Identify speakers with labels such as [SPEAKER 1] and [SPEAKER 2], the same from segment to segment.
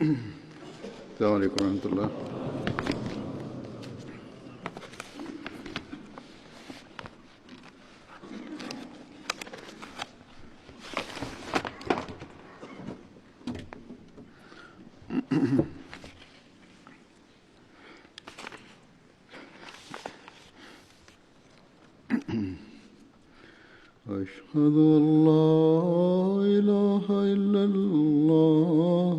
[SPEAKER 1] السلام علیکم ورحمۃ اللہ۔ أشهد أن لا إله إلا الله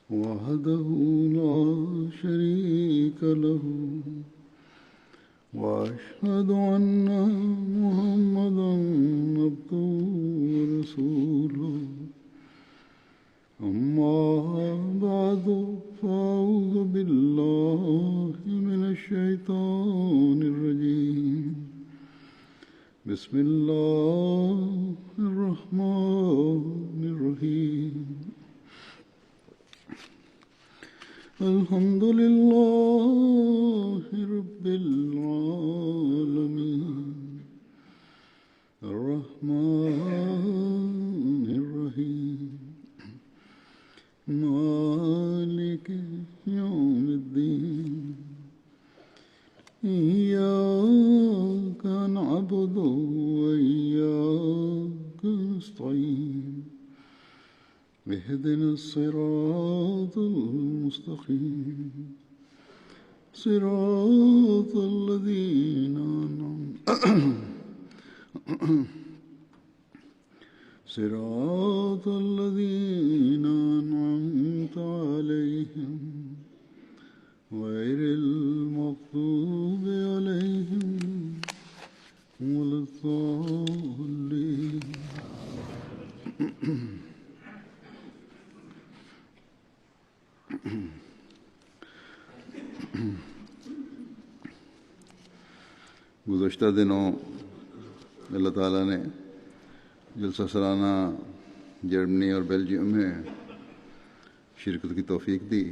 [SPEAKER 1] وحده لا شريك له وأشهد أن محمدا عبده ورسوله أما بعد فأعوذ بالله من الشيطان الرجيم بسم الله الرحمن الرحيم الحمد لله رب العالمين الرحمن الرحيم مالك يوم الدين إياك نعبد وإياك نستعين اهدنا الصراط المستقيم صراط الذين أنعمت عليهم غير المغضوب عليهم ولا الضالين۔ گزشتہ دنوں اللہ تعالیٰ نے جلسہ سالانہ جرمنی اور بیلجیم میں شرکت کی توفیق دی،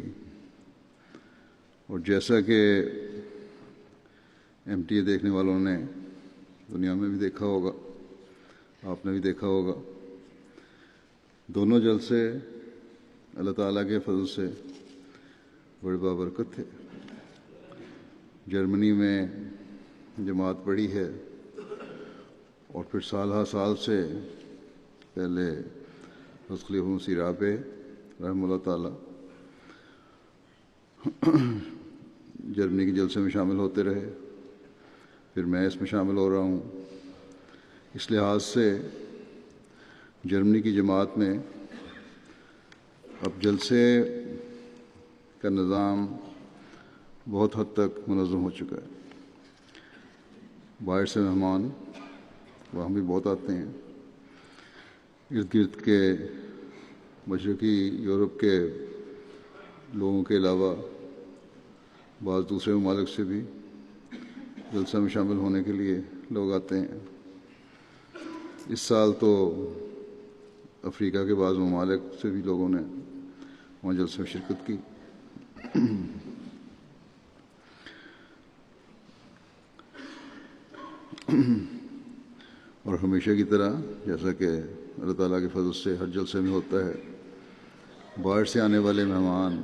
[SPEAKER 1] اور جیسا کہ MTA دیکھنے والوں نے دنیا میں بھی دیکھا ہوگا، آپ نے بھی دیکھا ہوگا، دونوں جلسے اللہ تعالیٰ کے فضل سے بڑے بابرکت تھے۔ جرمنی میں جماعت پڑھی ہے، اور پھر سالہ سال سے پہلے حضرت خلیفہ مسیح رابع رحمہ اللہ تعالیٰ جرمنی کے جلسے میں شامل ہوتے رہے، پھر میں اس میں شامل ہو رہا ہوں۔ اس لحاظ سے جرمنی کی جماعت میں اب جلسے کا نظام بہت حد تک منظم ہو چکا ہے۔ باہر سے مہمان وہاں بھی بہت آتے ہیں، ارد گرد کے مشرقی یورپ کے لوگوں کے علاوہ بعض دوسرے ممالک سے بھی جلسہ میں شامل ہونے کے لیے لوگ آتے ہیں۔ اس سال تو افریقہ کے بعض ممالک سے بھی لوگوں نے وہاں جلسے میں شرکت کی۔ اور ہمیشہ کی طرح جیسا کہ اللہ تعالیٰ کے فضل سے ہر جلسے میں ہوتا ہے، باہر سے آنے والے مہمان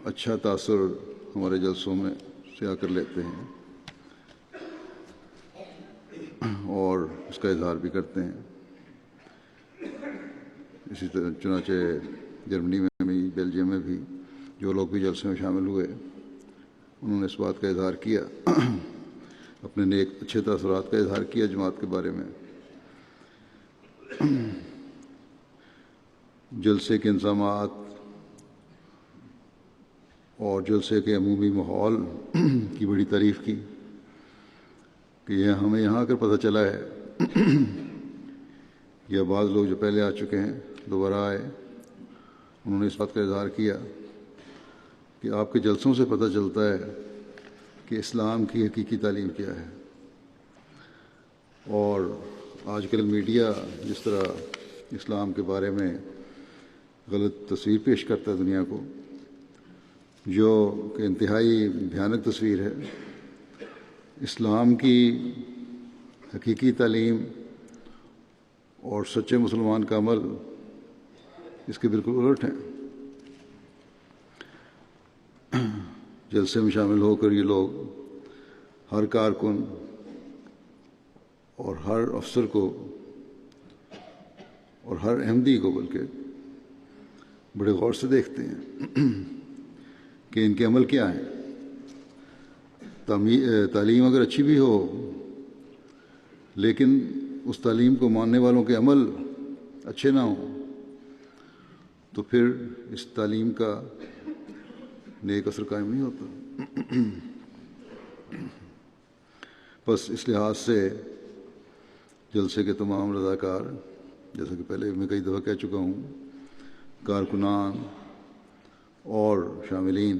[SPEAKER 1] اچھا تاثر ہمارے جلسوں میں سے آ کر لیتے ہیں اور اس کا اظہار بھی کرتے ہیں۔ اسی طرح چنانچہ جرمنی میں بھی بیلجیم میں بھی جو لوگ بھی جلسے میں شامل ہوئے انہوں نے اس بات کا اظہار کیا، اپنے نیک اچھے تاثرات کا اظہار کیا جماعت کے بارے میں۔ جلسے کے انتظامات اور جلسے کے عمومی ماحول کی بڑی تعریف کی کہ یہ ہمیں یہاں کر پتہ چلا ہے، یا بعض لوگ جو پہلے آ چکے ہیں دوبارہ آئے، انہوں نے اس بات کا اظہار کیا کہ آپ کے جلسوں سے پتہ چلتا ہے کہ اسلام کی حقیقی تعلیم کیا ہے۔ اور آج کل میڈیا جس طرح اسلام کے بارے میں غلط تصویر پیش کرتا ہے دنیا کو، جو کہ انتہائی بھیانک تصویر ہے، اسلام کی حقیقی تعلیم اور سچے مسلمان کا عمل اس کے بالکل الٹ ہیں۔ جلسے میں شامل ہو کر یہ لوگ ہر کارکن اور ہر افسر کو اور ہر احمدی کو بلکہ بڑے غور سے دیکھتے ہیں کہ ان کے عمل کیا ہیں۔ تعلیم اگر اچھی بھی ہو لیکن اس تعلیم کو ماننے والوں کے عمل اچھے نہ ہوں تو پھر اس تعلیم کا نیک اثر قائم نہیں ہوتا۔ بس اس لحاظ سے جلسے کے تمام رضاکار، جیسا کہ پہلے میں کئی دفعہ کہہ چکا ہوں، کارکنان اور شاملین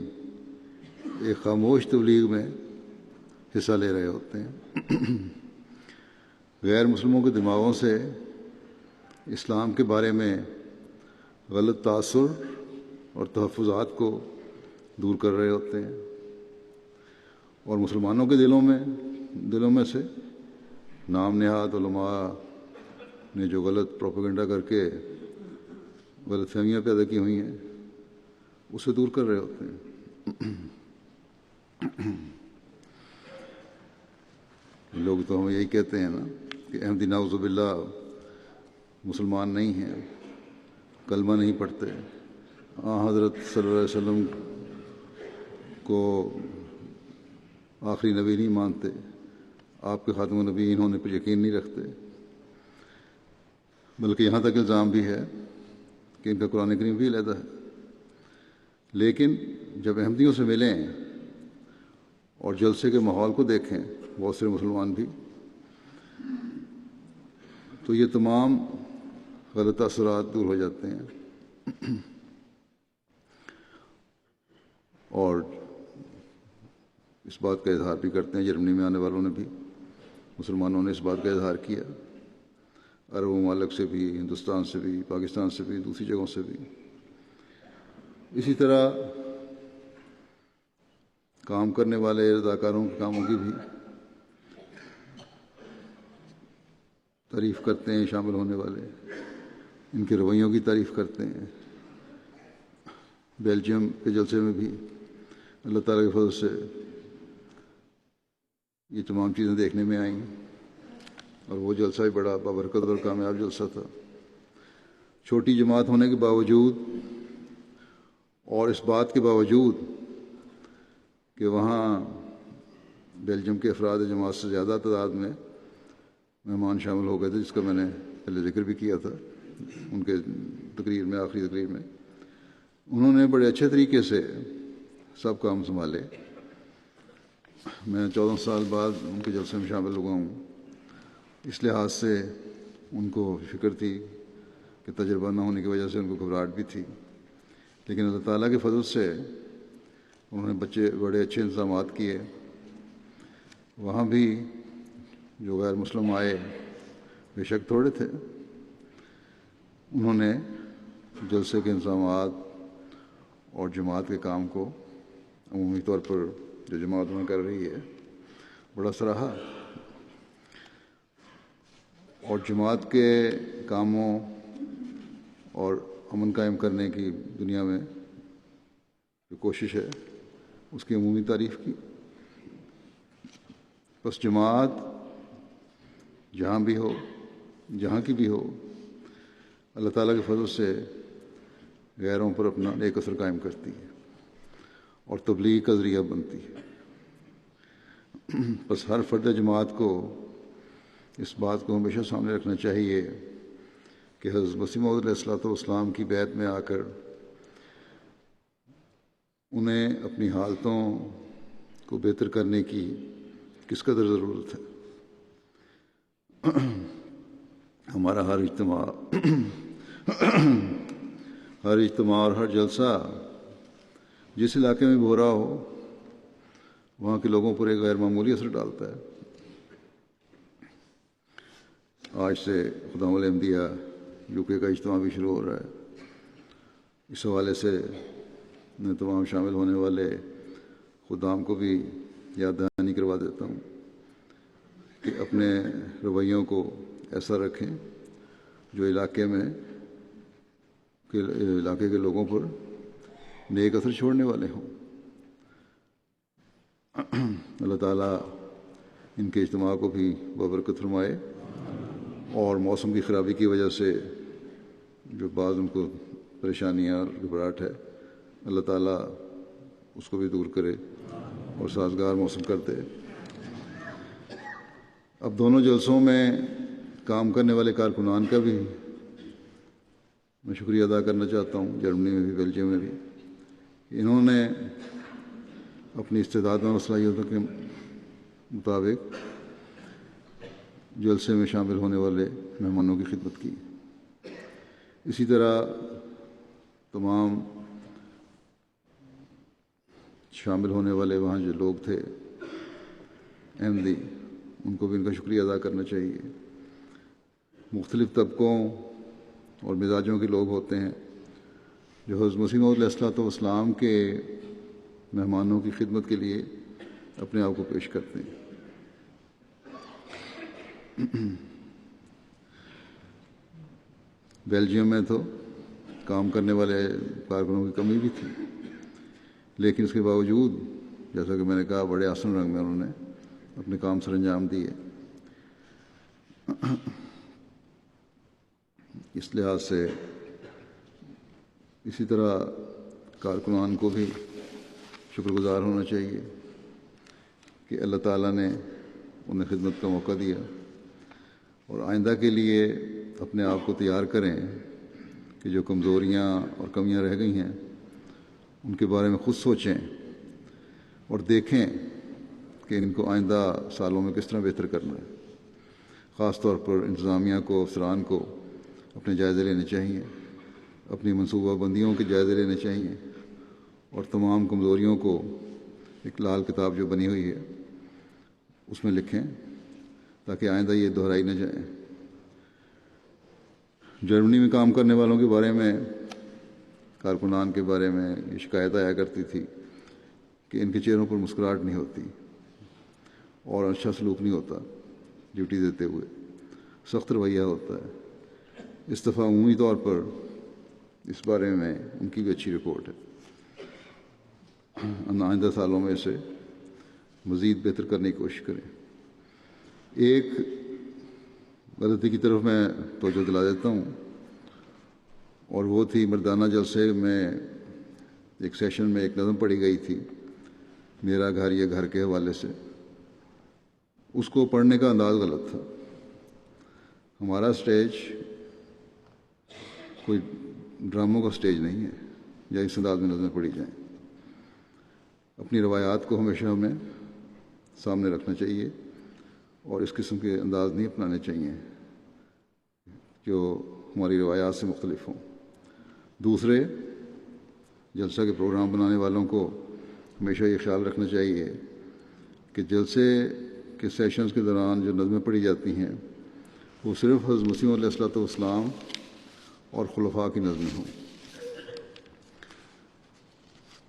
[SPEAKER 1] ایک خاموش تبلیغ میں حصہ لے رہے ہوتے ہیں۔ غیر مسلموں کے دماغوں سے اسلام کے بارے میں غلط تاثر اور تحفظات کو دور کر رہے ہوتے ہیں، اور مسلمانوں کے دلوں میں سے نام نہاد علماء نے جو غلط پروپیگنڈا کر کے غلط فہمیاں پیدا کی ہوئی ہیں اسے دور کر رہے ہوتے ہیں۔ لوگ تو ہمیں یہی کہتے ہیں نا کہ احمدی نعوذ باللہ مسلمان نہیں ہیں، کلمہ نہیں پڑھتے، حضرت صلی اللہ علیہ وسلم کو آخری نبی نہیں مانتے، آپ کے خاتم النبیین ہونے پر یقین نہیں رکھتے، بلکہ یہاں تک الزام بھی ہے کہ ان کا قرآن کریم بھی علیحدہ ہے۔ لیکن جب احمدیوں سے ملیں اور جلسے کے ماحول کو دیکھیں، بہت سے مسلمان بھی، تو یہ تمام غلط اثرات دور ہو جاتے ہیں، اور اس بات کا اظہار بھی کرتے ہیں۔ جرمنی میں آنے والوں نے بھی، مسلمانوں نے اس بات کا اظہار کیا، عرب ممالک سے بھی، ہندوستان سے بھی، پاکستان سے بھی، دوسری جگہوں سے بھی۔ اسی طرح کام کرنے والے رضاکاروں کے کاموں کی بھی تعریف کرتے ہیں، شامل ہونے والے ان کے رویوں کی تعریف کرتے ہیں۔ بیلجیم کے جلسے میں بھی اللہ تعالیٰ کے فضل سے یہ تمام چیزیں دیکھنے میں آئیں، اور وہ جلسہ بھی بڑا بابرکت اور کامیاب جلسہ تھا۔ چھوٹی جماعت ہونے کے باوجود اور اس بات کے باوجود کہ وہاں بیلجیم کے افراد جماعت سے زیادہ تعداد میں مہمان شامل ہو گئے تھے، جس کا میں نے پہلے ذکر بھی کیا تھا ان کے تقریر میں، آخری تقریر میں۔ انہوں نے بڑے اچھے طریقے سے سب کام سنبھالے۔ میں 14 سال بعد ان کے جلسے میں شامل ہوا ہوں، اس لحاظ سے ان کو فکر تھی کہ تجربہ نہ ہونے کی وجہ سے ان کو گھبراہٹ بھی تھی، لیکن اللہ تعالیٰ کے فضل سے انہوں نے بڑے اچھے انتظامات کیے۔ وہاں بھی جو غیر مسلم آئے، بے شک تھوڑے تھے، انہوں نے جلسے کے انتظامات اور جماعت کے کام کو عمومی طور پر جو جماعت میں کر رہی ہے بڑا سراہا، اور جماعت کے کاموں اور امن قائم کرنے کی دنیا میں جو کوشش ہے اس کی عمومی تعریف کی۔ بس جماعت جہاں بھی ہو، جہاں کی بھی ہو، اللہ تعالیٰ کے فضل سے غیروں پر اپنا نیک اثر قائم کرتی ہے اور تبلیغ کا ذریعہ بنتی ہے۔ بس ہر فرد جماعت کو اس بات کو ہمیشہ سامنے رکھنا چاہیے کہ حضرت مسیح موعود علیہ السلام کی بیعت میں آ کر انہیں اپنی حالتوں کو بہتر کرنے کی کس قدر ضرورت ہے۔ ہمارا ہر اجتماع اور ہر جلسہ جس علاقے میں بھی ہو رہا ہو وہاں کے لوگوں پر ایک غیر معمولی اثر ڈالتا ہے۔ آج سے خدام الاحمدیہ UK کا اجتماع بھی شروع ہو رہا ہے۔ اس حوالے سے میں تمام شامل ہونے والے خدام کو بھی یاد دہانی کروا دیتا ہوں کہ اپنے رویوں کو ایسا رکھیں جو علاقے میں کے علاقے کے لوگوں پر نیک اثر چھوڑنے والے ہوں۔ اللہ تعالیٰ ان کے اجتماع کو بھی ببرکت فرمائے، اور موسم کی خرابی کی وجہ سے جو بعض ان کو پریشانیاں اور گھبراہٹ ہے، اللہ تعالیٰ اس کو بھی دور کرے اور سازگار موسم کر دے۔ اب دونوں جلسوں میں کام کرنے والے کارکنان کا بھی میں شکریہ ادا کرنا چاہتا ہوں، جرمنی میں بھی بیلجیم میں بھی۔ انہوں نے اپنی استعدادوں اور صلاحیتوں کے مطابق جلسے میں شامل ہونے والے مہمانوں کی خدمت کی۔ اسی طرح تمام شامل ہونے والے وہاں جو لوگ تھے احمدی، ان کو بھی ان کا شکریہ ادا کرنا چاہیے۔ مختلف طبقوں اور مزاجوں کے لوگ ہوتے ہیں جو حضرت مسیح موعود علیہ السلام کے مہمانوں کی خدمت کے لیے اپنے آپ کو پیش کرتے ہیں۔ بیلجیم میں تو کام کرنے والے کارکنوں کی کمی بھی تھی، لیکن اس کے باوجود جیسا کہ میں نے کہا بڑے آسن رنگ میں انہوں نے اپنے کام سر انجام دیے۔ اس لحاظ سے اسی طرح کارکنان کو بھی شکر گزار ہونا چاہیے کہ اللہ تعالیٰ نے انہیں خدمت کا موقع دیا، اور آئندہ کے لیے اپنے آپ کو تیار کریں کہ جو کمزوریاں اور کمیاں رہ گئی ہیں ان کے بارے میں خود سوچیں اور دیکھیں کہ ان کو آئندہ سالوں میں کس طرح بہتر کرنا ہے۔ خاص طور پر انتظامیہ کو، افسران کو اپنے جائزے لینے چاہیے، اپنی منصوبہ بندیوں کے جائزے لینے چاہیے، اور تمام کمزوریوں کو ایک لال کتاب جو بنی ہوئی ہے اس میں لکھیں تاکہ آئندہ یہ دہرائی نہ جائیں۔ جرمنی میں کام کرنے والوں کے بارے میں، کارکنان کے بارے میں یہ شکایت آیا کرتی تھی کہ ان کے چہروں پر مسکراہٹ نہیں ہوتی اور اچھا سلوک نہیں ہوتا، ڈیوٹی دیتے ہوئے سخت رویہ ہوتا ہے۔ اس دفعہ عمومی طور پر اس بارے میں ان کی بھی اچھی رپورٹ ہے۔ آئندہ سالوں میں اسے مزید بہتر کرنے کی کوشش کریں۔ ایک غلطی کی طرف میں توجہ دلا دیتا ہوں، اور وہ تھی مردانہ جلسے میں ایک سیشن میں ایک نظم پڑھی گئی تھی، میرا گھر یہ گھر کے حوالے سے۔ اس کو پڑھنے کا انداز غلط تھا۔ ہمارا سٹیج کوئی ڈراموں کا سٹیج نہیں ہے یا اس انداز میں نظمیں پڑھی جائیں۔ اپنی روایات کو ہمیشہ ہمیں سامنے رکھنا چاہیے اور اس قسم کے انداز نہیں اپنانے چاہیے جو ہماری روایات سے مختلف ہوں۔ دوسرے، جلسہ کے پروگرام بنانے والوں کو ہمیشہ یہ خیال رکھنا چاہیے کہ جلسے کے سیشنز کے دوران جو نظمیں پڑھی جاتی ہیں وہ صرف حضرت مسیح علیہ السلام اور خلفاء کی نظمیں ہوں،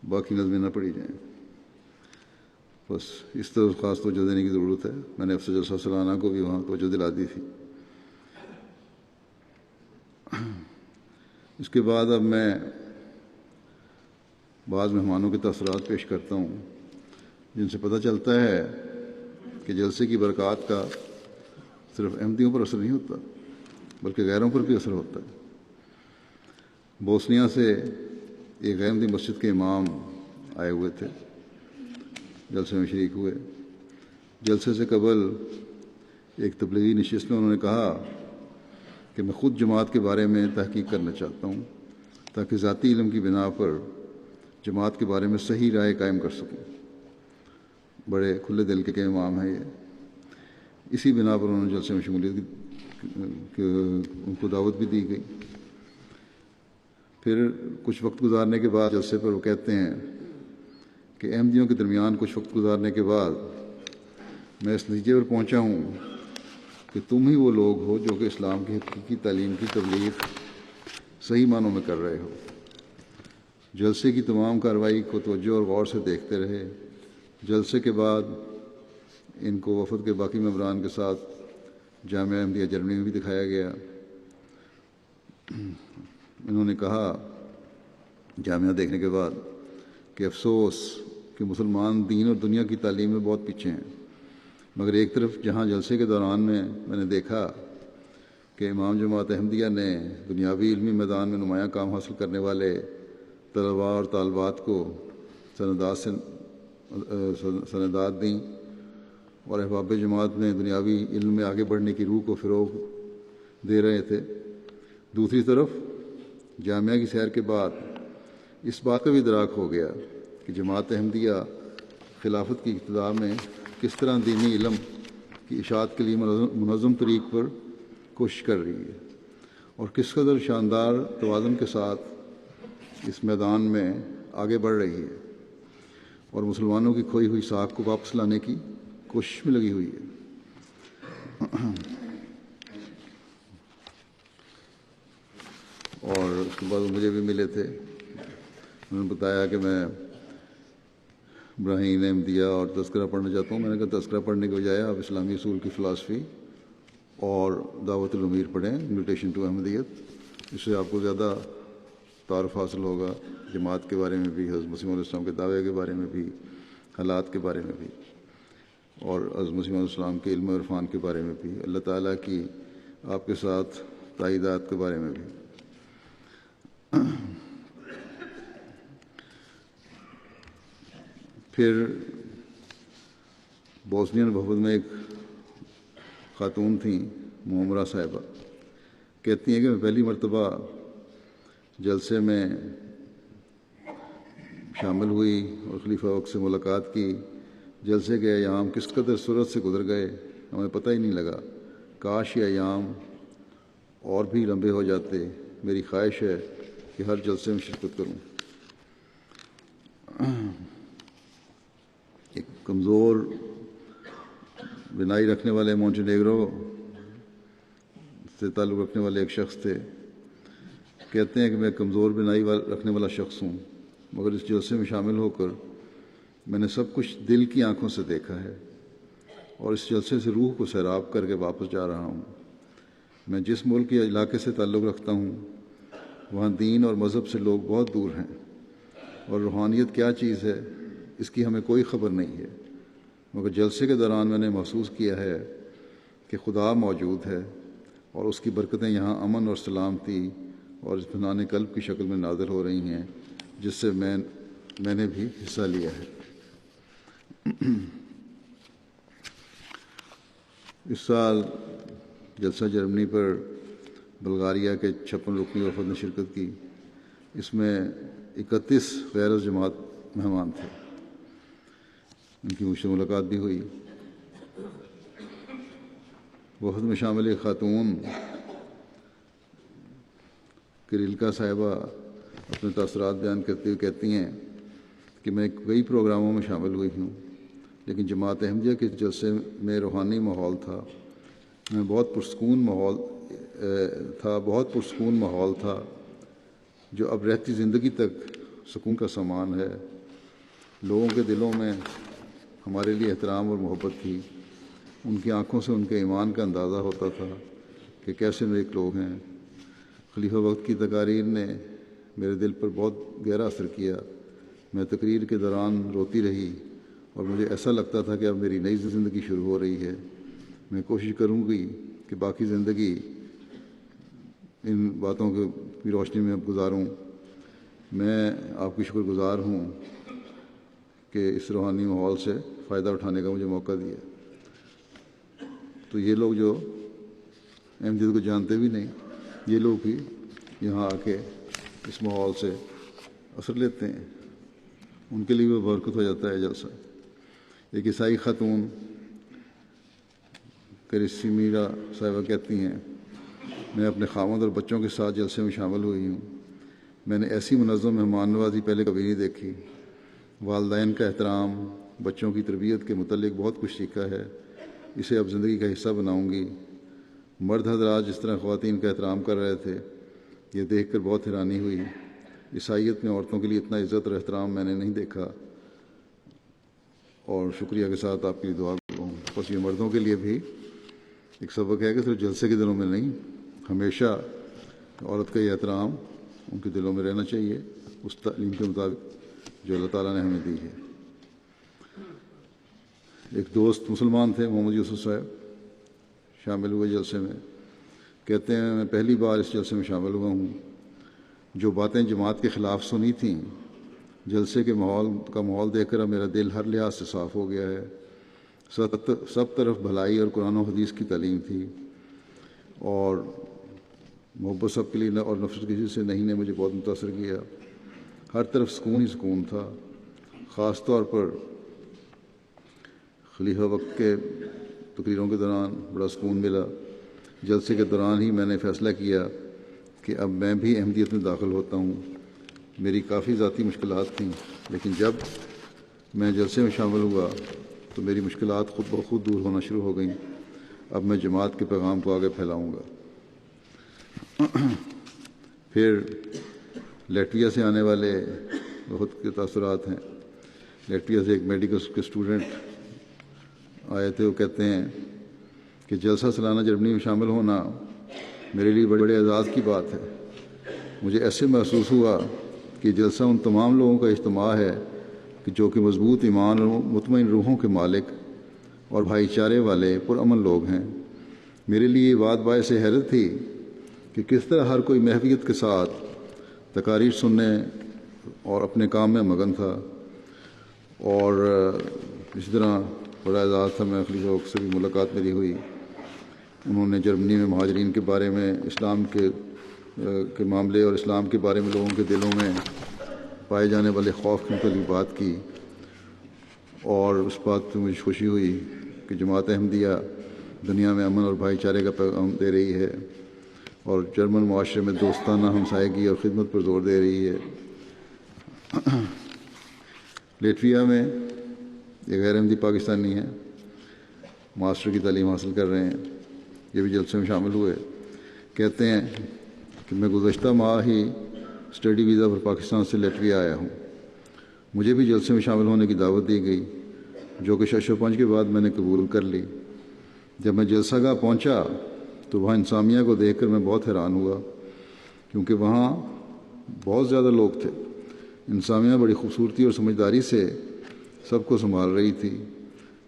[SPEAKER 1] باقی نظمیں نہ پڑھی جائیں۔ بس اس طرح خاص توجہ دینے کی ضرورت ہے۔ میں نے افسر جلسہ سلانہ کو بھی وہاں توجہ دلا دی تھی۔ اس کے بعد اب میں بعض مہمانوں کے تاثرات پیش کرتا ہوں جن سے پتہ چلتا ہے کہ جلسے کی برکات کا صرف احمدیوں پر اثر نہیں ہوتا بلکہ غیروں پر بھی اثر ہوتا ہے۔ بوسنیا سے ایک غیر احمدی مسجد کے امام آئے ہوئے تھے، جلسے میں شریک ہوئے۔ جلسے سے قبل ایک تبلیغی نشست میں انہوں نے کہا کہ میں خود جماعت کے بارے میں تحقیق کرنا چاہتا ہوں تاکہ ذاتی علم کی بنا پر جماعت کے بارے میں صحیح رائے قائم کر سکوں۔ بڑے کھلے دل کے امام ہیں یہ۔ اسی بنا پر انہوں نے جلسے میں شمولیت کی، ان کو دعوت بھی دی گئی۔ پھر کچھ وقت گزارنے کے بعد جلسے پر وہ کہتے ہیں کہ احمدیوں کے درمیان کچھ وقت گزارنے کے بعد میں اس نتیجے پر پہنچا ہوں کہ تم ہی وہ لوگ ہو جو کہ اسلام کی حقیقی تعلیم کی تبلیغ صحیح معنوں میں کر رہے ہو۔ جلسے کی تمام کارروائی کو توجہ اور غور سے دیکھتے رہے۔ جلسے کے بعد ان کو وفد کے باقی ممبران کے ساتھ جامعہ احمدیہ جرمنی میں بھی دکھایا گیا۔ انہوں نے کہا جامعہ دیکھنے کے بعد کہ افسوس کہ مسلمان دین اور دنیا کی تعلیم میں بہت پیچھے ہیں، مگر ایک طرف جہاں جلسے کے دوران میں نے دیکھا کہ امام جماعت احمدیہ نے دنیاوی علمی میدان میں نمایاں کام حاصل کرنے والے طلباء اور طالبات کو سندات دیں اور احباب جماعت میں دنیاوی علم میں آگے بڑھنے کی روح کو فروغ دے رہے تھے، دوسری طرف جامعہ کی سیر کے بعد اس بات کا بھی ادراک ہو گیا کہ جماعت احمدیہ خلافت کی اقتدار میں کس طرح دینی علم کی اشاعت کے لیے منظم طریق پر کوشش کر رہی ہے اور کس قدر شاندار توازن کے ساتھ اس میدان میں آگے بڑھ رہی ہے اور مسلمانوں کی کھوئی ہوئی ساکھ کو واپس لانے کی کوشش میں لگی ہوئی ہے۔ اور اس کے بعد مجھے بھی ملے تھے، انہوں نے بتایا کہ میں ابراہیم احمدیہ اور تذکرہ پڑھنا چاہتا ہوں۔ میں نے کہا تذکرہ پڑھنے کے بجائے آپ اسلامی اصول کی فلاسفی اور دعوت الامیر پڑھیں، انویٹیشن ٹو احمدیت، اس سے آپ کو زیادہ تعارف حاصل ہوگا جماعت کے بارے میں بھی، حضرت مسیح علیہ السلام کے دعوے کے بارے میں بھی، حالات کے بارے میں بھی، اور حضرت مسیح علیہ السلام کے علم و عرفان کے بارے میں بھی، اللہ تعالیٰ کی آپ کے ساتھ تائیدات کے بارے میں بھی۔ پھر بوسنین وفد میں ایک خاتون تھیں معمرہ صاحبہ، کہتی ہیں کہ میں پہلی مرتبہ جلسے میں شامل ہوئی اور خلیفہ وقت سے ملاقات کی۔ جلسے کے ایام کس قدر سرعت سے گزر گئے ہمیں پتہ ہی نہیں لگا، کاش یہ ایام اور بھی لمبے ہو جاتے۔ میری خواہش ہے کہ ہر جلسے میں شرکت کروں۔ ایک کمزور بینائی رکھنے والے مونٹینیگرو سے تعلق رکھنے والے ایک شخص تھے، کہتے ہیں کہ میں کمزور بینائی رکھنے والا شخص ہوں، مگر اس جلسے میں شامل ہو کر میں نے سب کچھ دل کی آنکھوں سے دیکھا ہے اور اس جلسے سے روح کو سیراب کر کے واپس جا رہا ہوں۔ میں جس ملک یا علاقے سے تعلق رکھتا ہوں وہاں دین اور مذہب سے لوگ بہت دور ہیں اور روحانیت کیا چیز ہے اس کی ہمیں کوئی خبر نہیں ہے، مگر جلسے کے دوران میں نے محسوس کیا ہے کہ خدا موجود ہے اور اس کی برکتیں یہاں امن اور سلامتی اور اطمینان قلب کی شکل میں نازل ہو رہی ہیں، جس سے میں نے بھی حصہ لیا ہے۔ اس سال جلسہ جرمنی پر بلغاریہ کے 56 رکنی وفد نے شرکت کی۔ اس میں 31 غیر جماعت مہمان تھے، ان کی مجھ سے ملاقات بھی ہوئی۔ وفد میں شامل ایک خاتون کریلکا صاحبہ اپنے تاثرات بیان کرتے ہوئے کہتی ہیں کہ میں کئی پروگراموں میں شامل ہوئی ہوں، لیکن جماعت احمدیہ کے جلسے میں روحانی ماحول تھا، میں بہت پرسکون ماحول تھا جو اب رہتی زندگی تک سکون کا سامان ہے۔ لوگوں کے دلوں میں ہمارے لیے احترام اور محبت تھی، ان کی آنکھوں سے ان کے ایمان کا اندازہ ہوتا تھا کہ کیسے نیک لوگ ہیں۔ خلیفہ وقت کی تقاریر نے میرے دل پر بہت گہرا اثر کیا۔ میں تقریر کے دوران روتی رہی اور مجھے ایسا لگتا تھا کہ اب میری نئی زندگی شروع ہو رہی ہے۔ میں کوشش کروں گی کہ باقی زندگی ان باتوں کی روشنی میں اب گزاروں۔ میں آپ کی شکر گزار ہوں کہ اس روحانی ماحول سے فائدہ اٹھانے کا مجھے موقع دیا۔ تو یہ لوگ جو احمدیت کو جانتے بھی نہیں، یہ لوگ بھی یہاں آ کے اس ماحول سے اثر لیتے ہیں، ان کے لیے وہ برکت ہو جاتا ہے جلسہ۔ ایک عیسائی خاتون کریسیمیرا صاحبہ کہتی ہیں میں اپنے خاوند اور بچوں کے ساتھ جلسے میں شامل ہوئی ہوں۔ میں نے ایسی منظم مہمان نوازی پہلے کبھی نہیں دیکھی۔ والدین کا احترام، بچوں کی تربیت کے متعلق بہت کچھ سیکھا ہے، اسے اب زندگی کا حصہ بناؤں گی۔ مرد حضرات جس طرح خواتین کا احترام کر رہے تھے یہ دیکھ کر بہت حیرانی ہوئی۔ عیسائیت میں عورتوں کے لیے اتنا عزت اور احترام میں نے نہیں دیکھا، اور شکریہ کے ساتھ آپ کی دعا کروں۔ بس یہ مردوں کے لیے بھی ایک سبق ہے کہ صرف جلسے کے دنوں میں نہیں، ہمیشہ عورت کا یہ احترام ان کے دلوں میں رہنا چاہیے اس تعلیم کے مطابق جو اللہ تعالیٰ نے ہمیں دی ہے۔ ایک دوست مسلمان تھے، محمد یوسف صاحب، شامل ہوئے جلسے میں، کہتے ہیں میں پہلی بار اس جلسے میں شامل ہوا ہوں۔ جو باتیں جماعت کے خلاف سنی تھیں، جلسے کے ماحول دیکھ کر میرا دل ہر لحاظ سے صاف ہو گیا ہے۔ سب طرف بھلائی اور قرآن و حدیث کی تعلیم تھی، اور محبت سب کے لیے اور نفرت کسی سے نہیں نے مجھے بہت متاثر کیا۔ ہر طرف سکون ہی سکون تھا۔ خاص طور پر خلیفہ وقت کے تقریروں کے دوران بڑا سکون ملا۔ جلسے کے دوران ہی میں نے فیصلہ کیا کہ اب میں بھی احمدیت میں داخل ہوتا ہوں۔ میری کافی ذاتی مشکلات تھیں، لیکن جب میں جلسے میں شامل ہوا تو میری مشکلات خود بخود دور ہونا شروع ہو گئیں۔ اب میں جماعت کے پیغام کو آگے پھیلاؤں گا۔ پھر لیٹویا سے آنے والے بہت کے تاثرات ہیں۔ لیٹویا سے ایک میڈیکل کے اسٹوڈنٹ آئے تھے، وہ کہتے ہیں کہ جلسہ سالانہ جرمنی میں شامل ہونا میرے لیے بڑے اعزاز کی بات ہے۔ مجھے ایسے محسوس ہوا کہ جلسہ ان تمام لوگوں کا اجتماع ہے کہ جو کہ مضبوط ایمان اور مطمئن روحوں کے مالک اور بھائی چارے والے پرامن لوگ ہیں۔ میرے لیے یہ بات باعث حیرت تھی کہ کس طرح ہر کوئی محبت کے ساتھ تقاریر سننے اور اپنے کام میں مگن تھا۔ اور اسی طرح بڑا اعزاز تھا، میں خلیفہ وقت سے بھی ملاقات میری ہوئی۔ انہوں نے جرمنی میں مہاجرین کے بارے میں، اسلام کے معاملے اور اسلام کے بارے میں لوگوں کے دلوں میں پائے جانے والے خوف کی متعلق بات کی، اور اس بات پہ مجھے خوشی ہوئی کہ جماعت احمدیہ دنیا میں امن اور بھائی چارے کا پیغام دے رہی ہے اور جرمن معاشرے میں دوستانہ ہمسائیگی اور خدمت پر زور دے رہی ہے۔ لیٹویا میں یہ غیر احمدی پاکستانی ہیں، ماسٹر کی تعلیم حاصل کر رہے ہیں، یہ بھی جلسے میں شامل ہوئے۔ کہتے ہیں کہ میں گزشتہ ماہ ہی اسٹڈی ویزا پر پاکستان سے لیٹویا آیا ہوں۔ مجھے بھی جلسے میں شامل ہونے کی دعوت دی گئی، جو کہ 605 کے بعد میں نے قبول کر لی۔ جب میں جلسہ گاہ پہنچا تو وہاں انسامیہ کو دیکھ کر میں بہت حیران ہوا، کیونکہ وہاں بہت زیادہ لوگ تھے۔ انسامیہ بڑی خوبصورتی اور سمجھداری سے سب کو سنبھال رہی تھی۔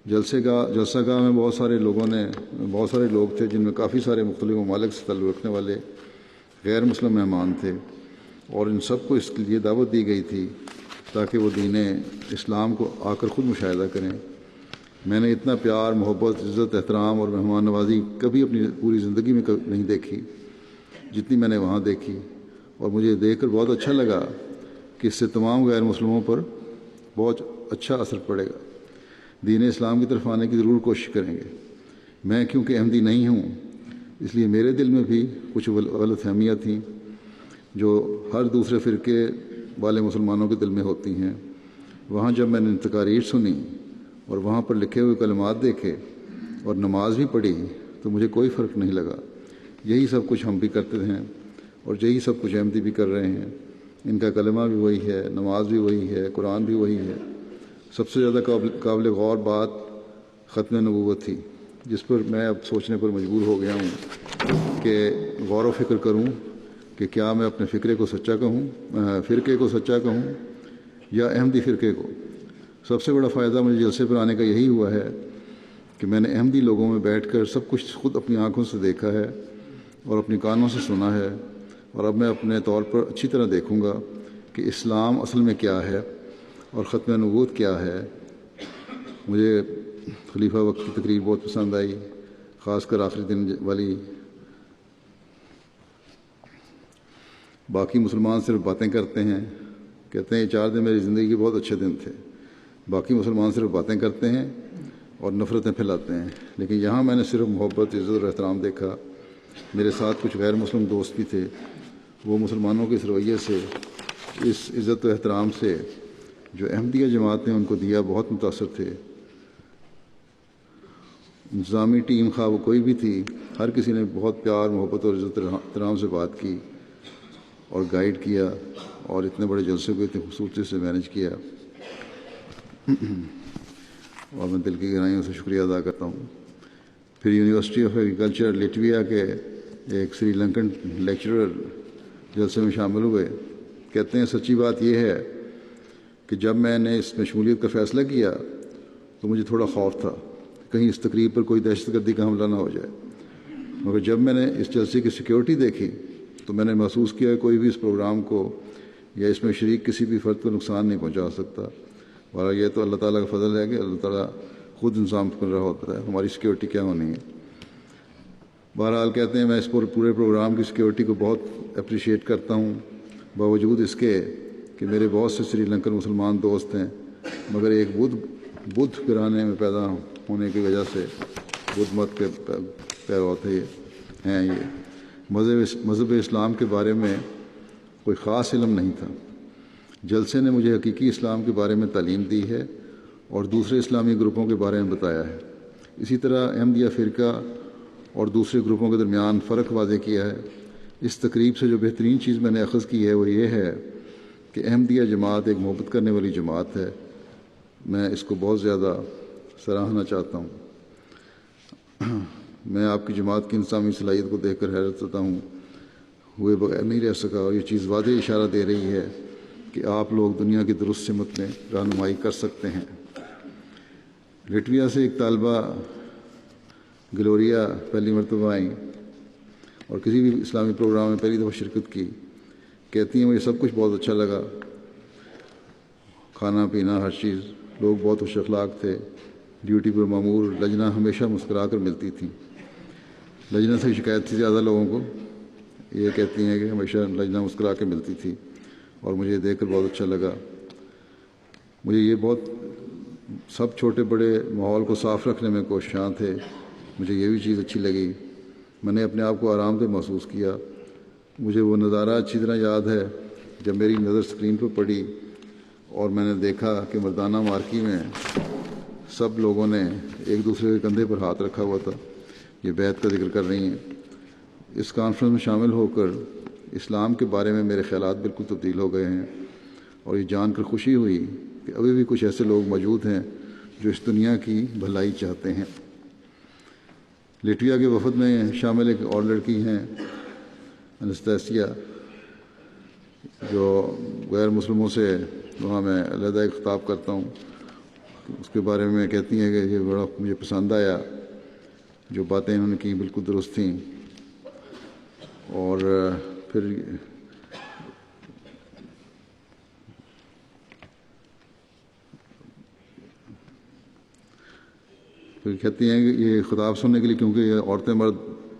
[SPEAKER 1] جلسہ گاہ میں بہت سارے لوگ تھے، جن میں کافی سارے مختلف ممالک سے تعلق رکھنے والے غیر مسلم مہمان تھے، اور ان سب کو اس کے لیے دعوت دی گئی تھی تاکہ وہ دین اسلام کو آ کر خود مشاہدہ کریں۔ میں نے اتنا پیار، محبت، عزت، احترام اور مہمان نوازی کبھی اپنی پوری زندگی میں نہیں دیکھی جتنی میں نے وہاں دیکھی، اور مجھے دیکھ کر بہت اچھا لگا کہ اس سے تمام غیر مسلموں پر بہت اچھا اثر پڑے گا۔ دین اسلام کی طرف آنے کی ضرور کوشش کریں گے۔ میں کیونکہ احمدی نہیں ہوں، اس لیے میرے دل میں بھی کچھ غلط فہمیاں تھیں جو ہر دوسرے فرقے والے مسلمانوں کے دل میں ہوتی ہیں۔ وہاں جب میں نے تقاریر سنی اور وہاں پر لکھے ہوئے کلمات دیکھے اور نماز بھی پڑھی تو مجھے کوئی فرق نہیں لگا۔ یہی سب کچھ ہم بھی کرتے ہیں، اور یہی سب کچھ احمدی بھی کر رہے ہیں۔ ان کا کلمہ بھی وہی ہے، نماز بھی وہی ہے، قرآن بھی وہی ہے۔ سب سے زیادہ قابل غور بات ختم نبوت تھی، جس پر میں اب سوچنے پر مجبور ہو گیا ہوں کہ غور و فکر کروں کہ کیا میں اپنے فرقے کو سچا کہوں یا احمدی فرقے کو۔ سب سے بڑا فائدہ مجھے جلسے پر آنے کا یہی ہوا ہے کہ میں نے احمدی لوگوں میں بیٹھ کر سب کچھ خود اپنی آنکھوں سے دیکھا ہے اور اپنی کانوں سے سنا ہے، اور اب میں اپنے طور پر اچھی طرح دیکھوں گا کہ اسلام اصل میں کیا ہے اور ختم نبوت کیا ہے۔ مجھے خلیفہ وقت کی تقریر بہت پسند آئی، خاص کر آخری دن والی۔ باقی مسلمان صرف باتیں کرتے ہیں، کہتے ہیں یہ 4 دن میری زندگی کے بہت اچھے دن تھے۔ باقی مسلمان صرف باتیں کرتے ہیں اور نفرتیں پھیلاتے ہیں، لیکن یہاں میں نے صرف محبت، عزت اور احترام دیکھا۔ میرے ساتھ کچھ غیر مسلم دوست بھی تھے، وہ مسلمانوں کے اس رویے سے، اس عزت و احترام سے جو احمدیہ جماعت نے ان کو دیا، بہت متاثر تھے۔ انتظامی ٹیم خواہ وہ کوئی بھی تھی، ہر کسی نے بہت پیار، محبت اور عزت احترام سے بات کی اور گائیڈ کیا، اور اتنے بڑے جلسے کو اتنی خوبصورتی سے مینیج کیا، اور میں دل کی گہرائیوں سے شکریہ ادا کرتا ہوں۔ پھر یونیورسٹی آف ایگریکلچر لیٹویا کے ایک سری لنکن لیکچرر جلسے میں شامل ہوئے، کہتے ہیں سچی بات یہ ہے کہ جب میں نے اس میں شمولیت کا فیصلہ کیا تو مجھے تھوڑا خوف تھا کہیں اس تقریب پر کوئی دہشت گردی کا حملہ نہ ہو جائے، مگر جب میں نے اس جلسے کی سیکیورٹی دیکھی تو میں نے محسوس کیا کہ کوئی بھی اس پروگرام کو یا اس میں شریک کسی بھی فرد کو نقصان نہیں پہنچا سکتا۔ اور یہ تو اللہ تعالیٰ کا فضل ہے کہ اللہ تعالیٰ خود انتظام کر رہا ہوتا ہے، ہماری سیکیورٹی کیا ہونی ہے۔ بہرحال کہتے ہیں میں اس پورے پروگرام کی سیکیورٹی کو بہت اپریشیٹ کرتا ہوں، باوجود اس کے کہ میرے بہت سے سری لنکن مسلمان دوست ہیں، مگر ایک بدھ گھرانے میں پیدا ہونے کی وجہ سے بدھ مت کے پیرو تھے ہیں، یہ مذہب اسلام کے بارے میں کوئی خاص علم نہیں تھا۔ جلسے نے مجھے حقیقی اسلام کے بارے میں تعلیم دی ہے اور دوسرے اسلامی گروپوں کے بارے میں بتایا ہے۔ اسی طرح احمدیہ فرقہ اور دوسرے گروپوں کے درمیان فرق واضح کیا ہے۔ اس تقریب سے جو بہترین چیز میں نے اخذ کی ہے وہ یہ ہے کہ احمدیہ جماعت ایک محبت کرنے والی جماعت ہے۔ میں اس کو بہت زیادہ سراہنا چاہتا ہوں۔ میں آپ کی جماعت کی انسانی صلاحیت کو دیکھ کر حیرت زدہ ہوئے بغیر نہیں رہ سکا، اور یہ چیز واضح اشارہ دے رہی ہے کہ آپ لوگ دنیا کی درست سمت میں رہنمائی کر سکتے ہیں۔ لٹویا سے ایک طالبہ گلوریا پہلی مرتبہ آئیں اور کسی بھی اسلامی پروگرام میں پہلی دفعہ شرکت کی، کہتی ہیں مجھے سب کچھ بہت اچھا لگا، کھانا پینا ہر چیز، لوگ بہت خوش اخلاق تھے، ڈیوٹی پر مامور لجنہ ہمیشہ مسکرا کر ملتی تھیں۔ لجنہ سے شکایت تھی زیادہ لوگوں کو، یہ کہتی ہیں کہ ہمیشہ لجنہ مسکرا کے ملتی تھی اور مجھے دیکھ کر بہت اچھا لگا۔ مجھے یہ بہت سب چھوٹے بڑے ماحول کو صاف رکھنے میں کوشاں تھے، مجھے یہ بھی چیز اچھی لگی۔ میں نے اپنے آپ کو آرام دہ محسوس کیا۔ مجھے وہ نظارہ اچھی طرح یاد ہے جب میری نظر اسکرین پر پڑی اور میں نے دیکھا کہ مردانہ مارکی میں سب لوگوں نے ایک دوسرے کے کندھے پر ہاتھ رکھا ہوا تھا، یہ بیعت کا ذکر کر رہی ہیں۔ اس کانفرنس میں شامل ہو کر اسلام کے بارے میں میرے خیالات بالکل تبدیل ہو گئے ہیں، اور یہ جان کر خوشی ہوئی کہ ابھی بھی کچھ ایسے لوگ موجود ہیں جو اس دنیا کی بھلائی چاہتے ہیں۔ لٹویا کے وفد میں شامل ایک اور لڑکی ہیں انستیسیا، جو غیر مسلموں سے وہاں میں علیحدہ ایک خطاب کرتا ہوں، اس کے بارے میں کہتی ہیں کہ یہ بڑا مجھے پسند آیا، جو باتیں انہوں نے کی بالکل درست تھیں۔ اور پھر کہتی ہیں کہ یہ خطاب سننے کے لیے، کیونکہ یہ عورتیں مرد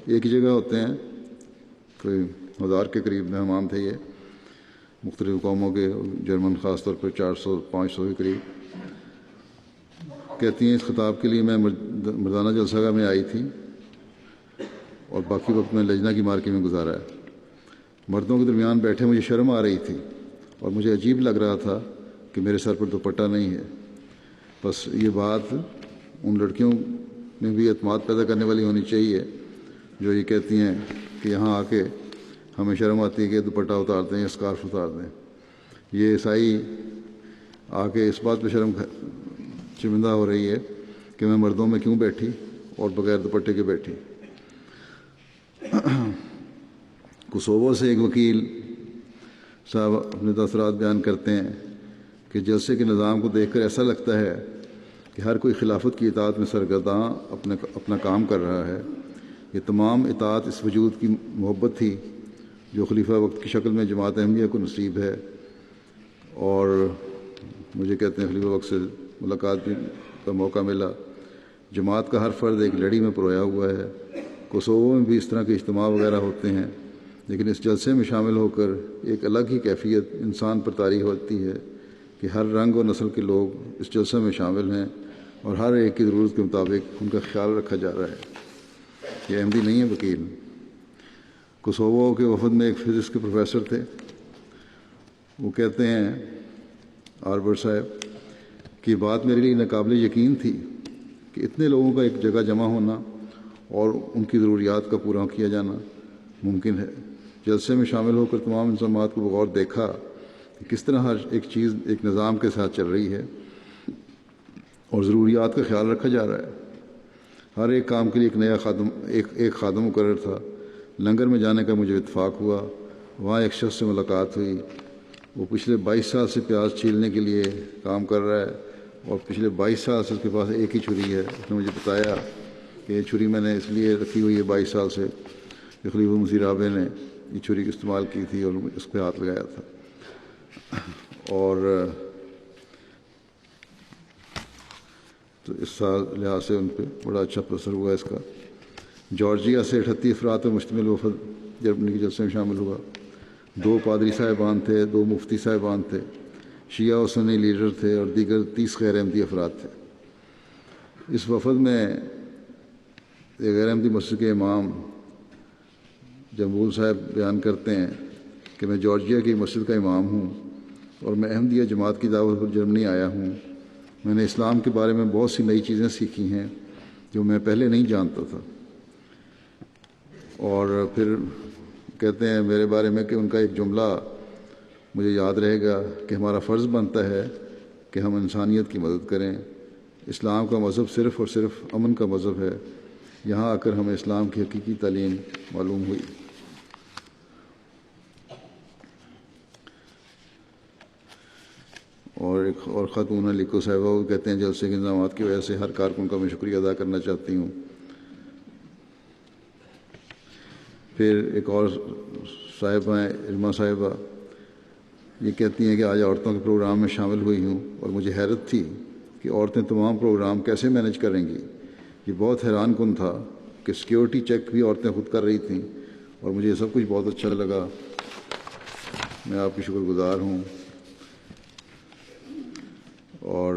[SPEAKER 1] ایک ہی جگہ ہوتے ہیں، کوئی 1000 کے قریب مہمان تھے یہ، مختلف قوموں کے، جرمن خاص طور پر 400-500 کے قریب۔ کہتی ہیں اس خطاب کے لیے میں مردانہ جلسہ میں آئی تھی اور باقی وقت میں لجنہ کی مارکی میں گزارا ہے۔ مردوں کے درمیان بیٹھے مجھے شرم آ رہی تھی اور مجھے عجیب لگ رہا تھا کہ میرے سر پر دوپٹہ نہیں ہے۔ بس یہ بات ان لڑکیوں میں بھی اعتماد پیدا کرنے والی ہونی چاہیے جو یہ کہتی ہیں کہ یہاں آ کے ہمیں شرم آتی ہے کہ دوپٹہ اتار دیں یا اسکارف اتار دیں۔ یہ عیسائی آ کے اس بات پہ شرمندہ ہو رہی ہے کہ میں مردوں میں کیوں بیٹھی اور بغیر دوپٹے کے بیٹھی۔ کوسوو سے ایک وکیل صاحب اپنے تاثرات بیان کرتے ہیں کہ جلسے کے نظام کو دیکھ کر ایسا لگتا ہے کہ ہر کوئی خلافت کی اطاعت میں سرگرداں اپنا کام کر رہا ہے۔ یہ تمام اطاعت اس وجود کی محبت تھی جو خلیفہ وقت کی شکل میں جماعت احمدیہ کو نصیب ہے، اور مجھے کہتے ہیں خلیفہ وقت سے ملاقات بھی کا موقع ملا۔ جماعت کا ہر فرد ایک لڑی میں پرویا ہوا ہے۔ کوسوو میں بھی اس طرح کے اجتماع وغیرہ ہوتے ہیں، لیکن اس جلسے میں شامل ہو کر ایک الگ ہی کیفیت انسان پر طاری ہوتی ہے کہ ہر رنگ اور نسل کے لوگ اس جلسے میں شامل ہیں اور ہر ایک کی ضرورت کے مطابق ان کا خیال رکھا جا رہا ہے۔ یہ احمدی نہیں ہے وکیل۔ کوسوو کے وفد میں ایک فزکس کے پروفیسر تھے، وہ کہتے ہیں آربر صاحب کہ بات میرے لیے ناقابل یقین تھی کہ اتنے لوگوں کا ایک جگہ جمع ہونا اور ان کی ضروریات کا پورا کیا جانا ممکن ہے۔ جلسے میں شامل ہو کر تمام انضمامات کو بغور دیکھا کہ کس طرح ہر ایک چیز ایک نظام کے ساتھ چل رہی ہے اور ضروریات کا خیال رکھا جا رہا ہے۔ ہر ایک کام کے لیے ایک نیا خادم مقرر تھا۔ لنگر میں جانے کا مجھے اتفاق ہوا وہاں ایک شخص سے ملاقات ہوئی. وہ پچھلے 22 سال سے پیاز چھیلنے کے لیے کام کر رہا ہے اور پچھلے 22 سال سے اس کے پاس ایک ہی چھری ہے. اس نے مجھے بتایا کہ یہ چھری میں نے اس لیے رکھی ہوئی ہے 22 سال سے کہ خلیفہ مسیح رابع نے یہ چھری استعمال کی تھی اور اس پہ ہاتھ لگایا تھا. اور تو اس سال لحاظ سے ان پہ بڑا اچھا اثر ہوا اس کا. جارجیا سے 38 افراد پر مشتمل وفد جرمنی کے جلسے میں شامل ہوا. 2 پادری صاحبان تھے، 2 مفتی صاحبان تھے، شیعہ و سنی لیڈر تھے اور دیگر 30 غیر احمدی افراد تھے. اس وفد میں ایک غیر احمدی مسجد کے امام جمبول صاحب بیان کرتے ہیں کہ میں جارجیا کی مسجد کا امام ہوں اور میں احمدیہ جماعت کی دعوت پر جرمنی آیا ہوں. میں نے اسلام کے بارے میں بہت سی نئی چیزیں سیکھی ہیں جو میں پہلے نہیں جانتا تھا. اور پھر کہتے ہیں میرے بارے میں کہ ان کا ایک جملہ مجھے یاد رہے گا کہ ہمارا فرض بنتا ہے کہ ہم انسانیت کی مدد کریں. اسلام کا مذہب صرف اور صرف امن کا مذہب ہے. یہاں آ کر ہمیں اسلام کی حقیقی تعلیم معلوم ہوئی. اور ایک اور خاتون ہیں لیکو صاحبہ، وہ کہتے ہیں جلسے کے انتظامات کی وجہ سے ہر کارکن کا میں شکریہ ادا کرنا چاہتی ہوں. پھر ایک اور صاحبہ ہیں علمہ صاحبہ، یہ کہتی ہیں کہ آج عورتوں کے پروگرام میں شامل ہوئی ہوں اور مجھے حیرت تھی کہ عورتیں تمام پروگرام کیسے مینج کریں گی. یہ بہت حیران کن تھا کہ سیکیورٹی چیک بھی عورتیں خود کر رہی تھیں اور مجھے یہ سب کچھ بہت اچھا لگا. میں آپ کی شکر گزار ہوں. اور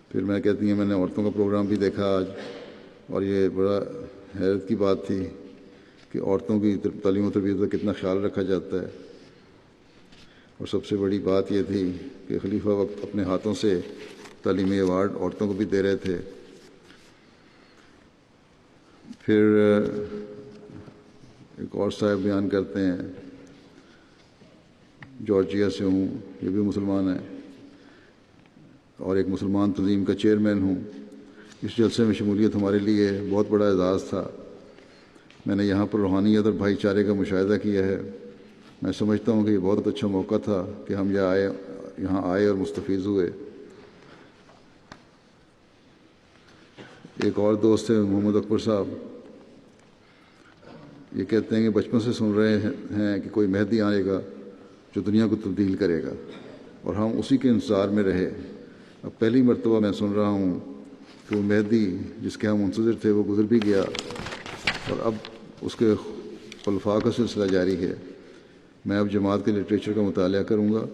[SPEAKER 1] پھر میں کہتی ہیں میں نے عورتوں کا پروگرام بھی دیکھا آج، اور یہ بڑا حیرت کی بات تھی کہ عورتوں کی تعلیم و تربیت کا کتنا خیال رکھا جاتا ہے. اور سب سے بڑی بات یہ تھی کہ خلیفہ وقت اپنے ہاتھوں سے تعلیمی ایوارڈ عورتوں کو بھی دے رہے تھے. پھر ایک اور صاحب بیان کرتے ہیں جارجیا سے ہوں، یہ بھی مسلمان ہیں اور ایک مسلمان تنظیم کا چیئرمین ہوں. اس جلسے میں شمولیت ہمارے لیے بہت بڑا اعزاز تھا. میں نے یہاں پر روحانیت اور بھائی چارے کا مشاہدہ کیا ہے. میں سمجھتا ہوں کہ یہ بہت اچھا موقع تھا کہ ہم یہاں آئے اور مستفیض ہوئے. ایک اور دوست ہیں محمد اکبر صاحب، یہ کہتے ہیں کہ بچپن سے سن رہے ہیں کہ کوئی مہدی آئے گا جو دنیا کو تبدیل کرے گا، اور ہم اسی کے انتظار میں رہے. اب پہلی مرتبہ میں سن رہا ہوں کہ وہ مہدی جس کے ہم منتظر تھے وہ گزر بھی گیا اور اب اس کے خلفاء کا سلسلہ جاری ہے. میں اب جماعت کے لٹریچر کا مطالعہ کروں گا